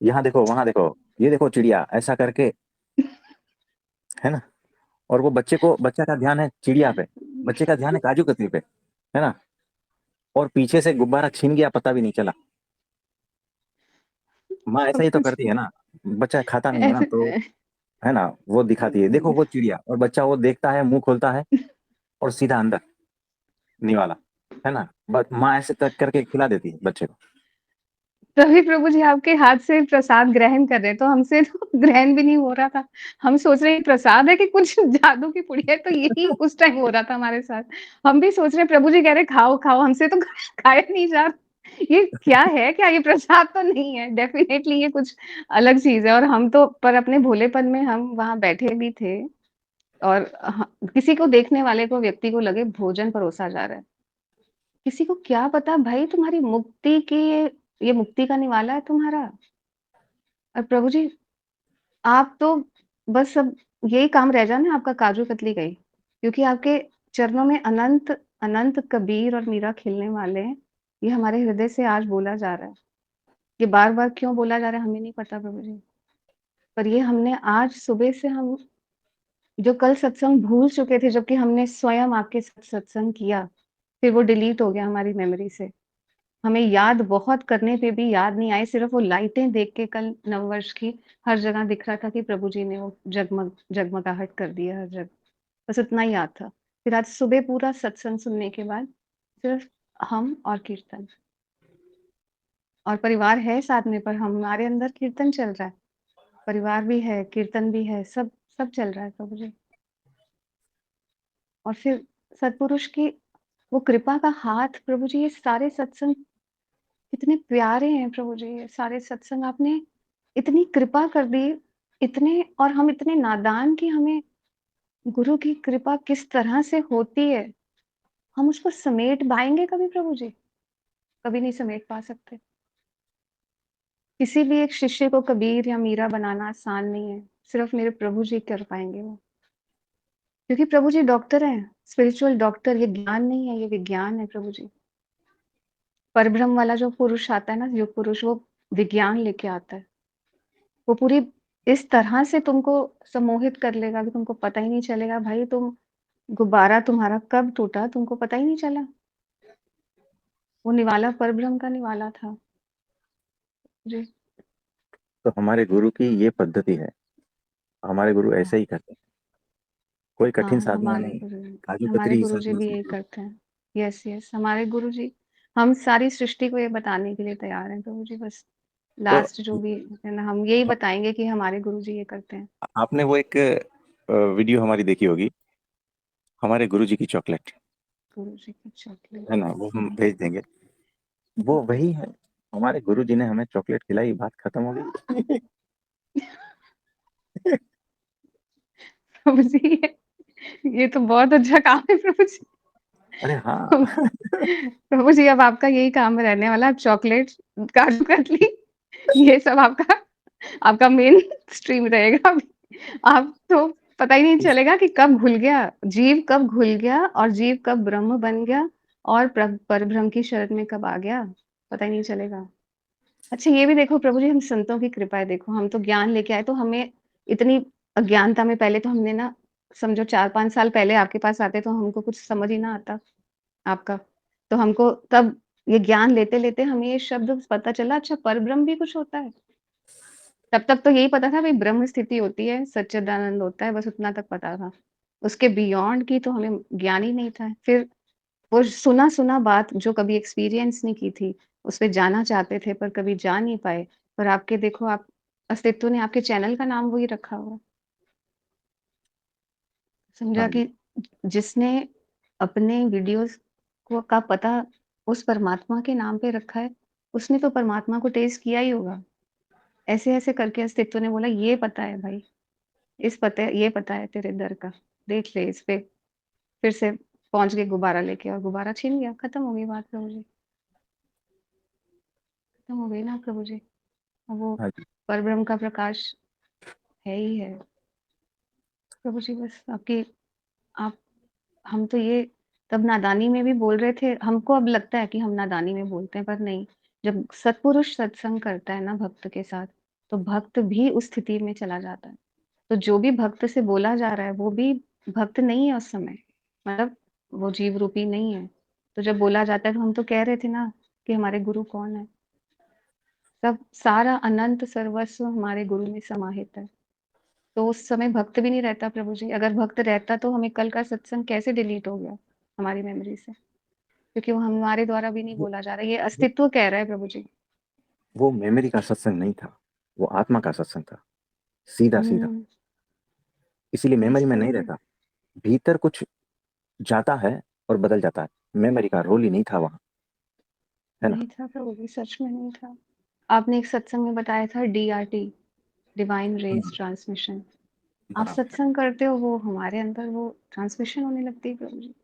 यहाँ देखो, वहां देखो, ये देखो चिड़िया, ऐसा करके, है ना? और वो बच्चा का ध्यान है चिड़िया पे, बच्चे का ध्यान है काजू कतली पे, है ना? और पीछे से गुब्बारा छीन गया, पता भी नहीं चला। माँ ऐसा ही तो प्रभु करती जी, है ना, बच्चा खाता नहीं है ना, ऐसे तो है ना, वो दिखाती है, देखो वो चिड़िया, और बच्चा वो देखता है, मुंह खोलता है और सीधा अंदर निवाला, है ना? बस माँ ऐसे तक करके खिला देती है बच्चे को। तभी प्रभु जी आपके हाथ से प्रसाद ग्रहण कर रहे हैं, तो हमसे तो ग्रहण भी नहीं हो रहा था। हम सोच रहे हैं प्रसाद है कि कुछ जादू की पुड़िया है, तो यही उस टाइम हो रहा था हमारे साथ। हम भी सोच रहे हैं प्रभु जी कह रहे हैं खाओ, खाओ, हमसे तो खाया नहीं जा रहा। ये क्या है? क्या ये प्रसाद तो नहीं है, डेफिनिटली ये कुछ अलग चीज़ है और हम तो पर अपने भोलेपन में हम वहाँ बैठे भी थे और किसी को देखने वाले को व्यक्ति को लगे भोजन परोसा जा रहा है। किसी को क्या पता भाई तुम्हारी मुक्ति की ये मुक्ति का निवाला है तुम्हारा। और प्रभु जी आप तो बस अब यही काम रह जाए ना आपका काजू कतली का ही, क्योंकि आपके चरणों में अनंत अनंत कबीर और मीरा खिलने वाले हैं। ये हमारे हृदय से आज बोला जा रहा है। ये बार-बार क्यों बोला जा रहा है हमें नहीं पता प्रभु जी। पर ये हमने आज सुबह से हम जो कल सत्संग भूल चुके थे जबकि हमने स्वयं आपके साथ सत्संग किया, फिर वो डिलीट हो गया हमारी मेमोरी से। हमें याद बहुत करने पे भी याद नहीं आए, सिर्फ़ वो लाइटें देख के कल नववर्ष की हर जगह दिख रहा था कि प्रभु जी ने वो जगमगाहट कर दिया हर जगह। बस इतना ही याद था। फिर आज सुबह पूरा सत्संग सुनने के बाद सिर्फ़ हम और कीर्तन और परिवार है साथ में पर हमारे अंदर कीर्तन चल रहा है। परिवार भी है, कीर्तन भी है, सब सब चल रहा है प्रभु जी। और फिर सतपुरुष की वो कृपा का हाथ प्रभु जी ये सारे सत्संग कितने प्यारे हैं प्रभु जी, ये सारे सत्संग आपने इतनी कृपा कर दी, इतने और हम इतने नादान कि हमें गुरु की कृपा किस तरह से होती है, हम उसको समेट पाएँगे कभी प्रभु जी? कभी नहीं समेट पा सकते। किसी भी एक शिष्य को कबीर या मीरा बनाना आसान नहीं है, सिर्फ़ मेरे प्रभु जी कर पाएँगे वो। क्योंकि प्रभु जी डॉक्टर हैं, स्पिरिचुअल डॉक्टर, ये ज्ञान नहीं है, ये विज्ञान है प्रभु जी। परब्रह्म वाला जो पुरुष आता है ना, युग पुरुष, वो विज्ञान लेके आता है। वो पूरी इस तरह से तुमको सम्मोहित कर लेगा कि तुमको पता ही नहीं चलेगा भाई, गुब्बारा तुम्हारा कब टूटा तुमको पता ही नहीं चला। वो निवाला परब्रह्म का निवाला था। जी। तो हमारे गुरु की ये पद्धति है, हमारे गुरु ऐसे ही करते हैं, कोई कठिन हाँ, साधना नहीं, काजू हमारे कतरी ही गुरुजी साधना भी यही समझो। करते हैं। यस, यस, हमारे गुरुजी हम सारी सृष्टि को ये बताने के लिए तैयार हैं प्रभु जी, बस तो लास्ट जो भी है ना, हम यही बताएँगे कि हमारे गुरुजी ये करते हैं। आपने वो एक वीडियो हमारी देखी होगी, हमारे गुरु जी की चॉकलेट, गुरुजी की चॉकलेट। है ना, वो हम भेज देंगे। वो वही है, हमारे गुरु जी ने हमें चॉकलेट खिलाई, बात खत्म हो गई। प्रभु जी ये तो बहुत अच्छा काम है प्रभु जी। अरे हाँ। प्रभु जी अब आपका यही काम रहने वाला है, आप चॉकलेट, काजू कतली ये सब आपका आपका मेन स्ट्रीम रहेगा अभी। आप तो पता ही नहीं चलेगा कि कब घुल गया, जीव कब घुल गया और जीव कब ब्रह्म बन गया और परब्रह्म की शरण में कब आ गया, पता ही नहीं चलेगा। अच्छा ये भी देखो प्रभु जी, हम संतों की कृपा है देखो, हम तो ज्ञान लेके आए तो हमें इतनी अज्ञानता में पहले तो हमने ना, समझो 4-5 साल पहले आपके पास आते तो हमको कुछ समझ ही ना आता आपका। तो हमको तब ये ज्ञान लेते-लेते हमें ये शब्द पता चला, अच्छा परब्रह्म भी कुछ होता है। तब तक तो यही पता था भई ब्रह्म स्थिति होती है, सच्चिदानंद होता है, बस उतना तक पता था। उसके बियॉन्ड की तो हमें ज्ञान ही नहीं था। फिर वो सुना-सुना बात जो कभी एक्सपीरियंस नहीं की थी, उसपे जाना चाहते थे पर कभी जा नहीं पाए। पर आपके देखो आप अस्तित्व ने आपके चैनल का नाम वही रखा हुआ है। समझा हाँ जी। कि जिसने अपने वीडियोज़ को का पता उस परमात्मा के नाम पे रखा है, उसने तो परमात्मा को टेस्ट किया ही होगा। ऐसे-ऐसे करके अस्तित्व ने बोला ये पता है भाई, इस पते ये पता है तेरे दर का, देख ले इस पे। फिर से पहुँच गए गुब्बारा लेके और गुब्बारा छिन गया, खत्म हो गई बात प्रभु जी, खत्म हो गई ना प्रभु जी। अब वो हाँ जी। परब्रह्म का प्रकाश है ही है। प्रभु जी बस आपकी आप हम तो ये तब नादानी में भी बोल रहे थे, हमको अब लगता है कि हम नादानी में बोलते हैं, पर नहीं। जब सत्पुरुष सत्संग करता है ना भक्त के साथ, तो भक्त भी उस स्थिति में चला जाता है। तो जो भी भक्त से बोला जा रहा है, वो भी भक्त नहीं है उस समय, मतलब वो जीव रूपी नहीं है। तो जब बोला जाता है, तो हम तो कह रहे थे ना कि हमारे गुरु कौन है? सब सारा अनंत सर्वस्व हमारे गुरु में समाहित है। तो उस समय भक्त भी नहीं रहता प्रभु जी। अगर भक्त रहता तो हमें कल का सत्संग कैसे डिलीट हो गया हमारी मेमोरी से? क्योंकि वो हमारे द्वारा भी नहीं वो बोला जा रहा है, ये अस्तित्व कह रहा है प्रभु जी। वो मेमोरी का सत्संग नहीं था, वो आत्मा का सत्संग था, सीधा सीधा। हुँ, इसीलिए यस मेमोरी में प्रभु नहीं जी। रहता, भीतर कुछ जाता है और बदल जाता है, मेमोरी का रोल ही नहीं था वहां, है ना। नहीं था प्रभु जी, सच में नहीं था। आपने एक सत्संग में बताया था डीआरटी, डिवाइन रेज़ हाँ। ट्रांसमिशन। आप हाँ। सत्संग करते हो, वो हमारे अंदर वो ट्रांसमिशन होने लगती है प्रभु जी।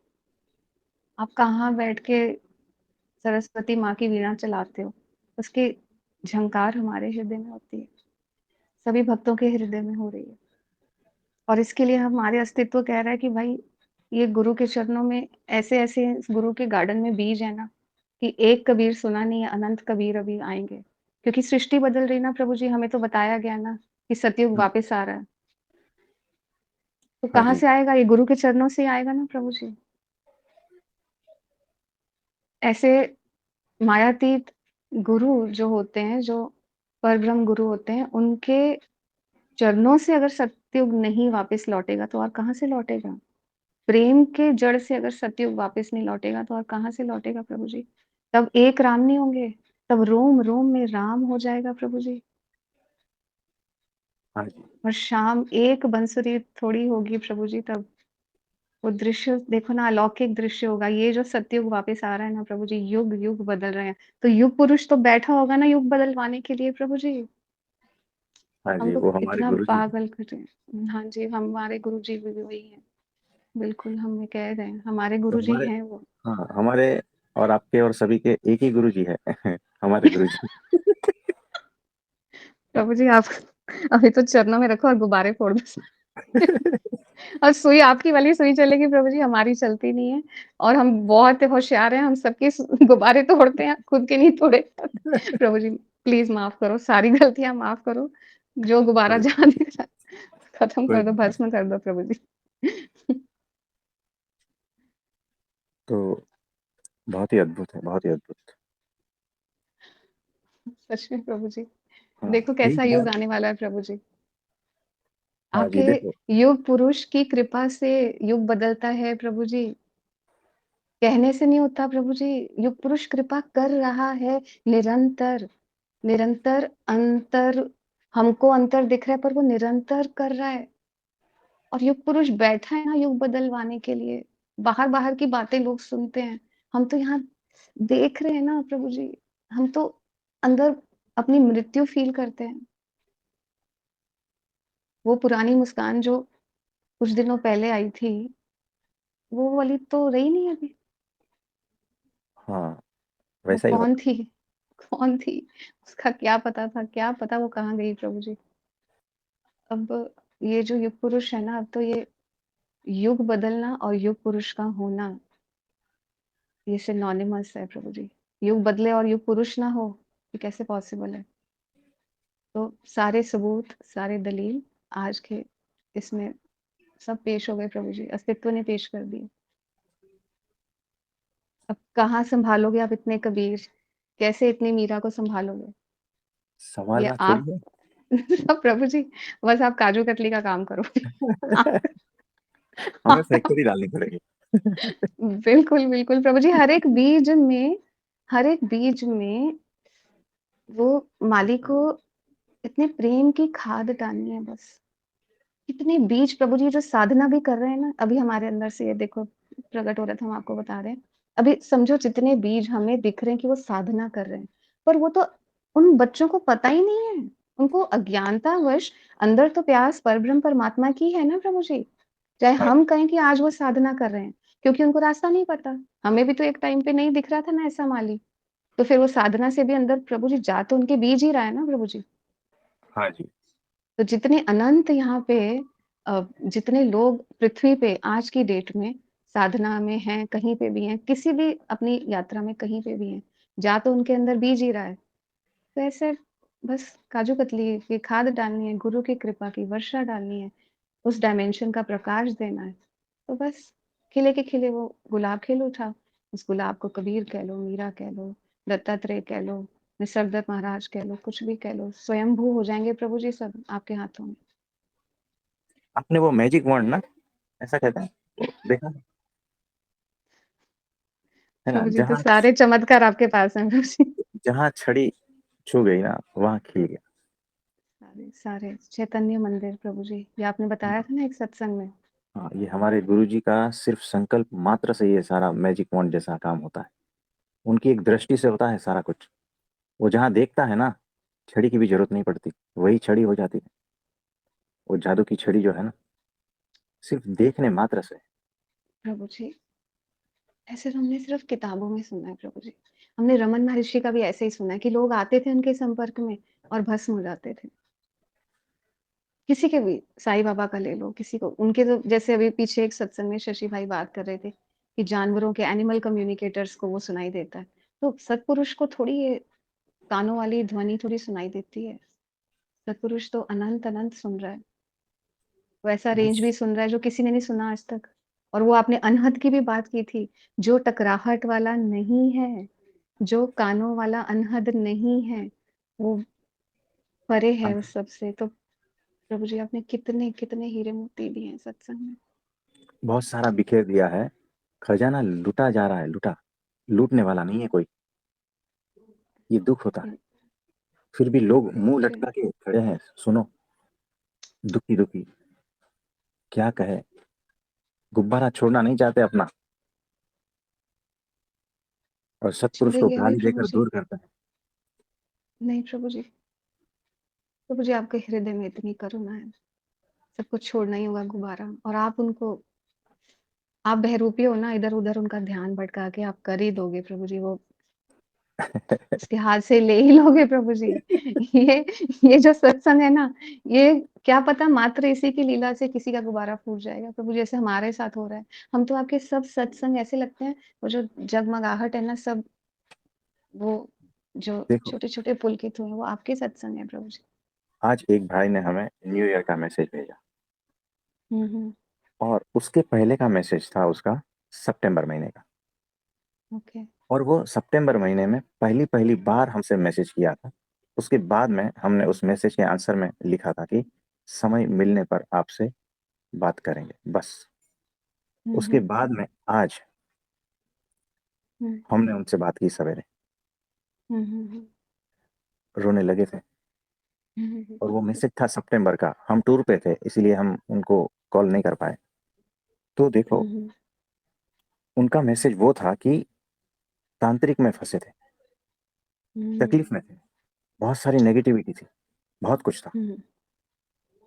आप कहाँ बैठ के सरस्वती माँ की वीणा चलाते हो, उसकी झंकार हमारे हृदय में होती है, सभी भक्तों के हृदय में हो रही है। और इसके लिए हमारे अस्तित्व कह रहा है कि भाई ये गुरु के चरणों में ऐसे-ऐसे इस गुरु के गार्डन में बीज है ना, कि एक कबीर सुना नहीं है, अनंत कबीर अभी आएँगे। क्योंकि सृष्टि बदल रही है ना प्रभु जी, हमें तो बताया गया ना कि सतयुग हम्म, वापस आ रहा है। तो हाँ कहाँ जी। से आएगा? ये गुरु के चरणों से ही आएगा ना प्रभु जी। ऐसे मायातीत गुरु जो होते हैं, जो परब्रह्म गुरु होते हैं, उनके चरणों से अगर सतयुग नहीं वापस लौटेगा, तो और कहाँ से लौटेगा? प्रेम के जड़ से अगर सतयुग वापस नहीं लौटेगा, तो और कहाँ से लौटेगा प्रभु जी? तब एक राम नहीं होंगे, तब रोम-रोम में राम हो जाएगा प्रभु जी। हाँ जी। और शाम एक बंसुरी थोड़ी होगी प्रभु जी तब। वो दृश्य देखो ना, अलौकिक दृश्य होगा। ये जो सतयुग वापस आ रहा है ना प्रभु जी, युग-युग बदल रहे हैं। तो युग पुरुष तो बैठा होगा ना युग बदलवाने के लिए प्रभु जी। हाँ हम जी, तो वो हमारे इतना गुरु जी। पागल कर रहे हैं। हाँ जी, हमारे गुरु जी भी वही हैं। बिल्कुल, हमें कह रहे हैं, हमारे तो गुरुजी हमारे, हैं वो। हाँ हमारे और आपके और सभी के एक ही गुरु जी है। हमारे गुरु जी। प्रभु जी आप अभी तो चरणों में रखो और गुब्बारे फोड़ दो। और सुई आपकी वाली सुई चलेगी प्रभु जी, हमारी चलती नहीं है और हम बहुत होशियार हैं, हम सबके गुब्बारे तोड़ते हैं, खुद के नहीं तोड़े। प्रभु जी प्लीज़ माफ़ करो, सारी गलतियाँ माफ़ करो, जो गुब्बारा कोई जहाँ दिख रहा है खत्म कोई कर दो, नहीं। भस्म कर दो प्रभु जी। तो बहुत ही अद्भुत है, बहुत ही अद्भुत। सच में प्रभु जी, हाँ देखो यही कैसा है। युग आने वाला है प्रभु जी। हाँ जी आपके देखो। युग पुरुष की कृपा से युग बदलता है प्रभु जी। कहने से नहीं होता प्रभु जी, युग पुरुष कृपा कर रहा है निरंतर, निरंतर अंतर हमको अंतर दिख रहा है पर वो निरंतर कर रहा है और युग पुरुष बैठा है ना युग बदलवाने के लिए। बाहर-बाहर की बातें लोग सुनते हैं, हम तो यहाँ देख रहे हैं ना प्रभु जी, हम तो अंदर अपनी मृत्यु फ़ील करते हैं। वो पुरानी मुस्कान जो कुछ दिनों पहले आई थी, वो वाली तो रही नहीं अभी। हाँ वो वैसा ही कौन होता थी? कौन थी? उसका क्या पता था? क्या पता वो कहाँ गई प्रभु जी? अब ये जो युग पुरुष है ना, अब तो ये युग बदलना और युग पुरुष का होना, ये सिनोनिमस है प्रभु जी। युग बदले और युग पुरुष ना हो, ये कैसे पॉसिबल है? तो सारे सबूत, सारे दलील आज के इसमें सब पेश हो गए प्रभु जी, अस्तित्व ने पेश कर दिए। अब कहाँ सँभालोगे आप इतने कबीर? कैसे इतनी मीरा को सँभालोगे? है। ये संभालना आप थोड़ी है। प्रभु जी, बस आप काजू कतली का काम करो। हमें फैक्ट्री डालनी पड़ेगी। बिल्कुल, बिल्कुल प्रभु जी, हर एक बीज में वो माली को इतने प्रेम की खाद डालनी है बस। कितने बीज प्रभु जी जो साधना भी कर रहे हैं ना, अभी हमारे अंदर से ये देखो प्रकट हो रहा था, हम आपको बता रहे हैं। अभी समझो जितने बीज हमें दिख रहे हैं कि वो साधना कर रहे हैं, पर वो तो उन बच्चों को पता ही नहीं है। उनको अज्ञानतावश अंदर तो प्यास परब्रह्म परमात्मा की है ना प्रभु जी। चाहे हाँ हम कहें कि आज वो साधना कर रहे हैं, क्योंकि उनको रास्ता नहीं पता। हमें भी तो एक टाइम पे नहीं दिख रहा था ना ऐसा माली। तो फिर वो साधना से भी अंदर प्रभु जी जा तो उनके बीज ही रहा है ना प्रभु जी। हाँ जी। तो जितने अनंत यहाँ पे जितने लोग पृथ्वी पे आज की डेट में साधना में हैं, कहीं पे भी हैं, किसी भी अपनी यात्रा में कहीं पे भी हैं, जा तो उनके अंदर बीज ही रहा है। तो ऐसे बस काजू कतली की खाद डालनी है, गुरु की कृपा की वर्षा डालनी है, उस डायमेंशन का प्रकाश देना है। तो बस खिले के खिले वो गुलाब खिल उठा। उस गुलाब को कबीर कह लो, मीरा कह लो, दत्तात्रेय कह लो, निसर्गदत्त महाराज कह लो, कुछ भी कह लो, स्वयंभू हो जाएँगे प्रभु जी सब आपके हाथों में। आपने वो मैजिक वॉन्ड ना, ऐसा कहते हैं, वो देखा है ना, प्रभु जी तो जहाँ सारे चमत्कार आपके पास हैं प्रभु जी। जहाँ छड़ी छू गई ना वहां खिल गया। सारे सारे चैतन्य मंदिर प्रभु जी, ये आपने बताया था ना एक सत्संग में। हाँ ये हमारे गुरुजी का सिर्फ संकल्प मात्र से ये सारा मैजिक वॉन्ड जैसा काम होता है। उनकी एक दृष्टि से होता है सारा कुछ। वो जहाँ देखता है ना, छड़ी की भी जरूरत नहीं पड़ती, वही छड़ी हो जाती है। वो जादू की छड़ी जो है ना, सिर्फ देखने मात्र से। प्रभु जी, ऐसे तो हमने सिर्फ़ किताबों में सुना है प्रभु जी। हमने रमन महर्षि का भी ऐसे ही सुना है कि लोग आते थे उनके संपर्क में और भस्म हो जाते थे। किसी के भी, साईं बाबा का ले लो, किसी को उनके तो जैसे अभी पीछे एक सत्संग में शशि भाई बात कर रहे थे कि जानवरों के एनिमल कम्युनिकेटर्स को वो सुनाई देता है। तो सत्पुरुष को थोड़ी ये कानों वाली ध्वनि थोड़ी सुनाई देती है। सत्पुरुष तो अनंत-अनंत सुन रहा है। वो ऐसा रेंज बस भी सुन रहा है जो किसी ने नहीं सुना आज तक। और वो आपने अनहद की भी बात की थी, जो टकराहट वाला नहीं है, जो कानों वाला अनहद नहीं है, वो परे है उस सब से। तो प्रभु जी आपने कितने-कितने हीरे मोती दिए हैं सत्संग में। बहुत सारा बिखेर दिया है। खजाना लूटा जा रहा है, लूटा, लूटने वाला नहीं है कोई। ये दुख होता है। फिर भी लोग मुंह मुझे लटका के खड़े हैं, सुनो, दुखी दुखी, क्या कहे, गुब्बारा छोड़ना नहीं चाहते अपना, और सत्पुरुष को छोड़ेंगे नहीं गाली प्रभु देकर जी, दूर करते हैं। नहीं प्रभु जी। प्रभु जी आपके हृदय में इतनी करुणा है, सबको छोड़ना ही होगा गुब्बारा और आप उनको आप बहरूपी हो ना, इधर-उधर उनका ध्यान भटका के आप कर ही दोगे प्रभु जी, वो उसके हाथ से ले ही लोगे प्रभु जी। ये ये जो सत्संग है ना, ये क्या पता मात्र इसी की लीला से किसी का गुब्बारा फूट जाएगा प्रभु, जैसे हमारे साथ हो रहा है। हम तो आपके सब सत्संग ऐसे लगते हैं, वो जो जगमगाहट है ना, सब वो जो देखो, छोटे-छोटे पुलकित हुए हैं, वो आपके सत्संग है प्रभु जी। आज एक भाई ने हमें न्यू ईयर का मैसेज भेजा, हुँ, हुँ। और उसके पहले का मैसेज था उसका सितंबर महीने का, ओके। और वो सितंबर महीने में पहली पहली बार हमसे मैसेज किया था। उसके बाद में हमने उस मैसेज के आंसर में लिखा था कि समय मिलने पर आपसे बात करेंगे, बस। हुँ, उसके हुँ। बाद में आज हुँ। हमने उनसे बात की सवेरे, हुँ, हुँ, हुँ। रोने लगे थे। हुँ, हुँ, हुँ। और वो मैसेज था सितंबर का, हम टूर पे थे इसीलिए हम उनको कॉल नहीं कर पाए। तो देखो, हुँ, हुँ। उनका मैसेज वो था कि तांत्रिक में फंसे थे, हुँ, तकलीफ में थे, बहुत सारी नेगेटिविटी थी, बहुत कुछ था। हुँ,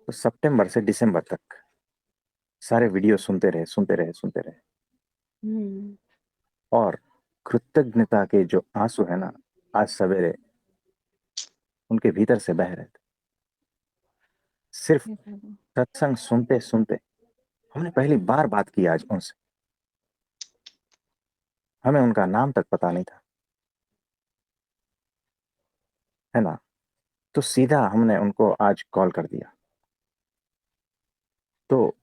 तो सितंबर से दिसंबर तक सारे वीडियो सुनते रहे, सुनते रहे, सुनते रहे। हुँ। और कृतज्ञता के जो आंसू है ना, आज सवेरे उनके भीतर से बह रहे थे। सिर्फ हे प्रभु! सत्संग सुनते सुनते हमने पहली बार बात की आज उनसे। हमें उनका नाम तक पता नहीं था, है ना। तो सीधा हमने उनको आज कॉल कर दिया। तो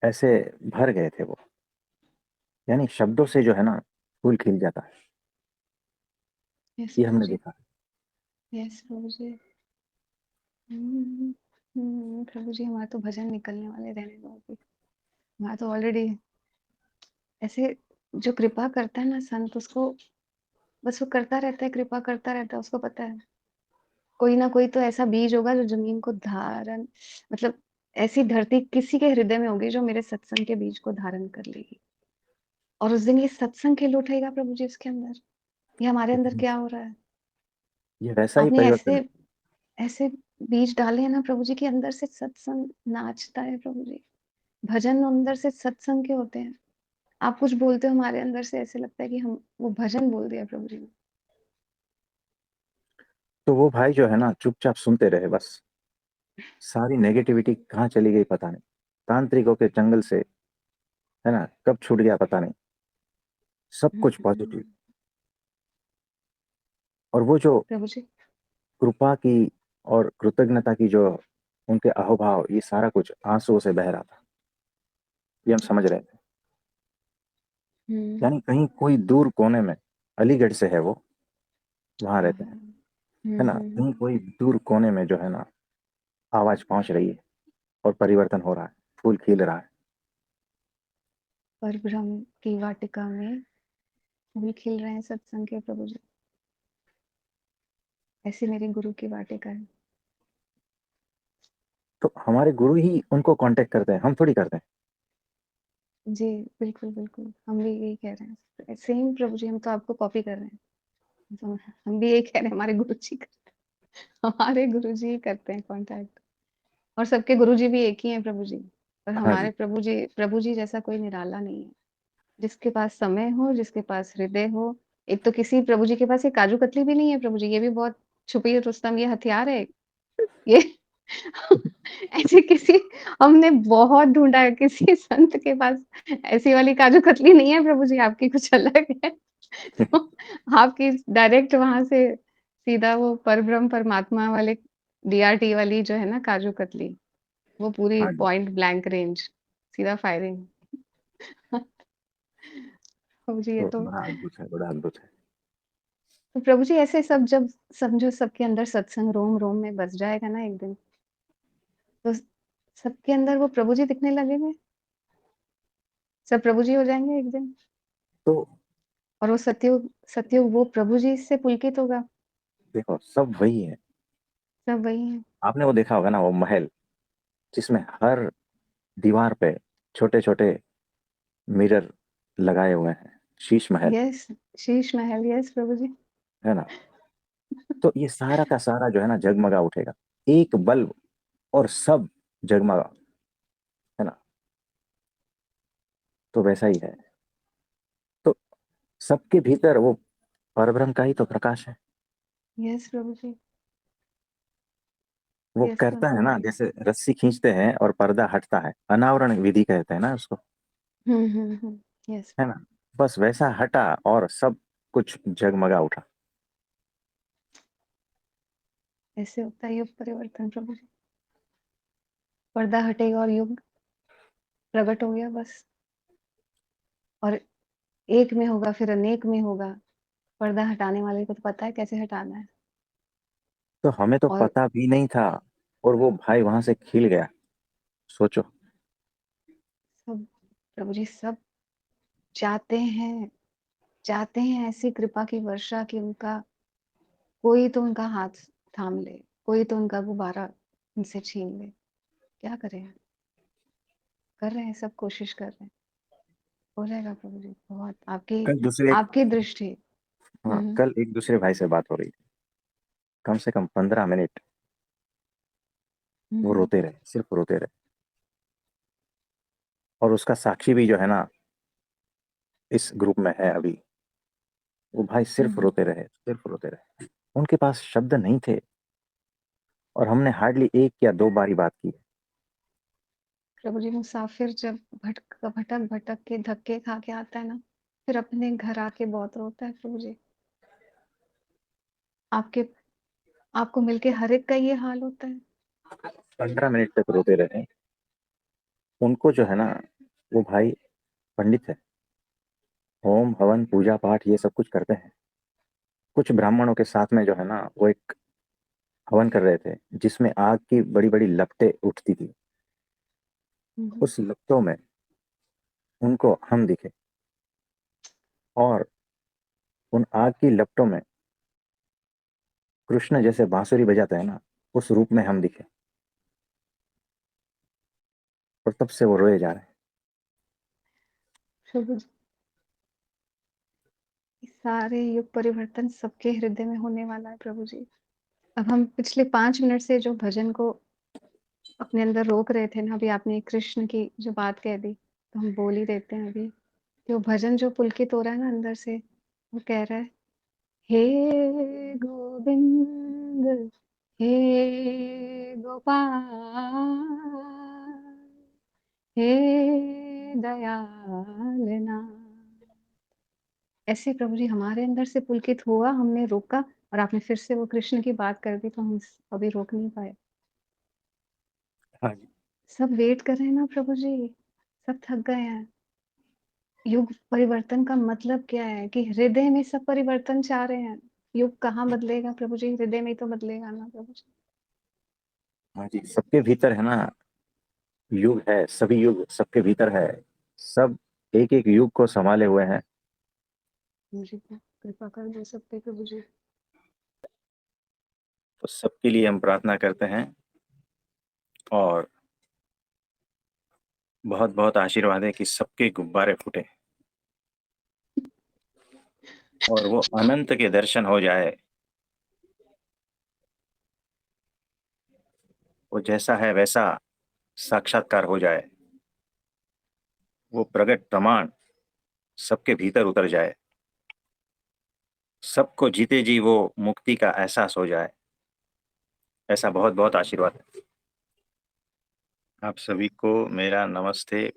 ऐसे भर गए थे वो, यानी शब्दों से जो है ना, फूल खिल जाता है। यस ये प्रभु हमने जी। देखा। यस प्रभु जी। हुँ, हुँ, प्रभु जी हमारे तो भजन निकलने वाले रहने दो अभी। हमारा तो ऑलरेडी ऐसे जो कृपा करता है ना संत उसको बस वो करता रहता है, कृपा करता रहता है, उसको पता है। कोई ना कोई तो ऐसा बीज होगा जो ज़मीन को धारण मतलब ऐसी धरती किसी के हृदय में होगी जो मेरे सत्संग के बीज को धारण कर लेगी। और उस दिन ये सत्संग खिल उठेगा प्रभु जी इसके अंदर। ये हमारे अंदर क्या हो रहा है? ये वैसा ही आपने परिवर्तन ऐसे है। ऐसे बीज डाले हैं ना प्रभु जी के अंदर से सत्संग नाचता है प्रभु जी। भजन अंदर से सत्संग के होते हैं। आप कुछ बोलते हो हमारे अंदर से ऐसे लगता है कि हम वो भजन बोल दिया प्रभु जी ने। तो वो भाई जो है ना, चुपचाप सुनते रहे बस। सारी नेगेटिविटी कहाँ चली गई पता नहीं, तांत्रिकों के जंगल से, है ना, कब छूट गया पता नहीं। सब हुँ, कुछ हुँ, पॉजिटिव। हुँ। और वो जो प्रभु जी। कृपा की और कृतज्ञता की जो उनके अहोभाव, ये सारा कुछ आंसुओं से बह रहा था, ये हम समझ रहे थे। हुँ। यानी कहीं कोई दूर कोने में, अलीगढ़ से है वो, वहां हाँ, रहते हैं, हाँ। हुँ, है ना, हुँ, कहीं हुँ। कोई दूर कोने में जो है ना, आवाज पहुंच रही है और परिवर्तन हो रहा है, फूल खिल रहा है। परब्रह्म की वाटिका में फूल खिल रहे हैं सत्संग के प्रभु जी। ऐसी मेरी गुरु की वाटिका है। तो हमारे गुरु ही उनको कांटेक्ट करते हैं, हम थोड़ी करते हैं। जी, बिल्कुल, बिल्कुल। हम भी यही कह रहे हैं। सेम प्रभु जी हम तो आपको कॉपी कर रहे हैं। तो हम भी यही कह रहे हैं हमारे गुरु जी करते हैं। हमारे गुरु जी ही करते हैं कॉन्टैक्ट और सबके गुरु जी भी एक ही हैं प्रभु जी। और हाँ हमारे जी। प्रभु जी जैसा कोई निराला नहीं है। जिसके पास समय हो, जिसके पास हृदय हो। एक तो किसी प्रभु जी के पास ये काजू कतली भी नहीं है प्रभु जी, ये भी बहुत छुपी रुस्तम ये हथियार है। ये ऐसे किसी हमने बहुत ढूँढा है किसी संत के पास ऐसी वाली काजू कतली नहीं है प्रभु जी, आपकी कुछ अलग है। तो आपकी डायरेक्ट वहाँ से सीधा वो परब्रह्म परमात्मा वाले डीआरटी वाली जो है ना काजू कतली, वो पूरी हाँ जी। पॉइंट ब्लैंक रेंज, सीधा फायरिंग। प्रभु जी ये तो तो बड़ा अद्भुत है, बड़ा अद्भुत है। तो प्रभु जी ऐसे सब जब समझो सबके अंदर सत्संग रोम-रोम में बस जाएगा ना एक दिन, तो सबके अंदर वो प्रभु जी दिखने लगेंगे। सब प्रभु जी हो जाएँगे एक दिन तो और वो सतयुग सतयुग वो प्रभु जी से पुलकित होगा, देखो, सब वही है। सब वही हैं। आपने वो देखा होगा ना, वो महल जिसमें हर दीवार पे छोटे छोटे मिरर लगाए हुए हैं, शीश महल, यस, शीश महल, यस प्रभु जी। है ना। तो ये सारा का सारा जो है ना, जगमगा उठेगा, एक बल्ब और सब जगमगा, है ना। तो वैसा ही है। तो सबके भीतर वो परब्रह्म का ही तो प्रकाश है। यस प्रभु जी। वो यस करता है प्रभु ना, जी। जैसे रस्सी खींचते हैं और पर्दा हटता है, अनावरण विधि कहते हैं ना उसको, यस। है ना। बस वैसा हटा और सब कुछ जगमगा उठा। ऐसे होता है युग परिवर्तन प्रभु जी। पर्दा हटेगा और युग प्रकट हो गया बस। और एक में होगा फिर अनेक में होगा। पर्दा हटाने वाले को तो पता है कैसे हटाना है। तो हमें तो और पता भी नहीं था, और वो भाई वहां से खिल गया। सोचो। सब प्रभु जी सब चाहते हैं ऐसी कृपा की वर्षा कि उनका कोई तो उनका हाथ थाम ले, कोई तो उनका गुब्बारा उनसे छीन ले। क्या करें? कर रहे हैं, सब कोशिश कर रहे हैं। हो जाएगा प्रभु जी, बहुत आपकी कल दूसरे आपकी दृष्टि। हाँ, कल एक दूसरे भाई से बात हो रही थी, कम से कम 15 मिनट वो हुँ, रोते रहे, सिर्फ रोते रहे। और उसका साक्षी भी जो है ना, इस ग्रुप में है अभी। वो भाई सिर्फ हुँ। रोते रहे, सिर्फ रोते रहे। उनके पास शब्द नहीं थे, और हमने हार्डली एक या दो बारी बात की। प्रभु जी मुसाफिर जब भटक के धक्के खा के आता है ना, फिर अपने घर आके बहुत रोता है प्रभु जी। आपके आपको मिलके हर एक का ये हाल होता है। 15 मिनट तक रोते रहे। उनको जो है ना, वो भाई पंडित है, होम हवन पूजा पाठ ये सब कुछ करते हैं। कुछ ब्राह्मणों के साथ में जो है ना, वो एक हवन कर रहे थे, जिसमें आग की बड़ी बड़ी लपटें उठती थी। हुँ, हुँ। उस लपटों में उनको हम दिखे, और उन आग की लपटों में कृष्ण जैसे बांसुरी बजाते हैं ना, उस रूप में हम दिखे। और तब से वो रोए जा रहे हैं। प्रभु जी, सारे युग परिवर्तन सबके हृदय में होने वाला है प्रभु जी। अब हम पिछले 5 मिनट से जो भजन को अपने अंदर रोक रहे थे ना, अभी आपने कृष्ण की जो बात कह दी, तो हम बोल ही देते हैं अभी। कि वो भजन जो पुलकित हो रहा है ना अंदर से, वो कह रहा है, हे गोविंद, हे गोपाल, हे दयालना। ऐसे प्रभु जी हमारे अंदर से पुलकित हुआ, हमने रोका और आपने फिर से वो कृष्ण की बात कर दी, तो हम अभी रोक नहीं पाए। हाँ जी। सब वेट कर रहे हैं ना प्रभु जी, सब थक गए हैं। युग परिवर्तन का मतलब क्या है कि हृदय में सब परिवर्तन चाह रहे हैं। युग कहाँ बदलेगा प्रभु जी, हृदय में ही तो बदलेगा ना प्रभु जी। हाँ जी, सबके भीतर है ना, युग है, सभी युग सबके भीतर है। सब एक एक युग को संभाले हुए हैं। मुझे कृपा कर दो सब पे प्रभु जी। तो सबके लिए हम प्रार्थना करते हैं, और बहुत बहुत आशीर्वाद है कि सबके गुब्बारे फूटे, और वो अनंत के दर्शन हो जाए। वो जैसा है वैसा साक्षात्कार हो जाए। वो प्रगट प्रमाण सबके भीतर उतर जाए। सबको जीते जी वो मुक्ति का एहसास हो जाए। ऐसा बहुत बहुत आशीर्वाद है। आप सभी को मेरा नमस्ते।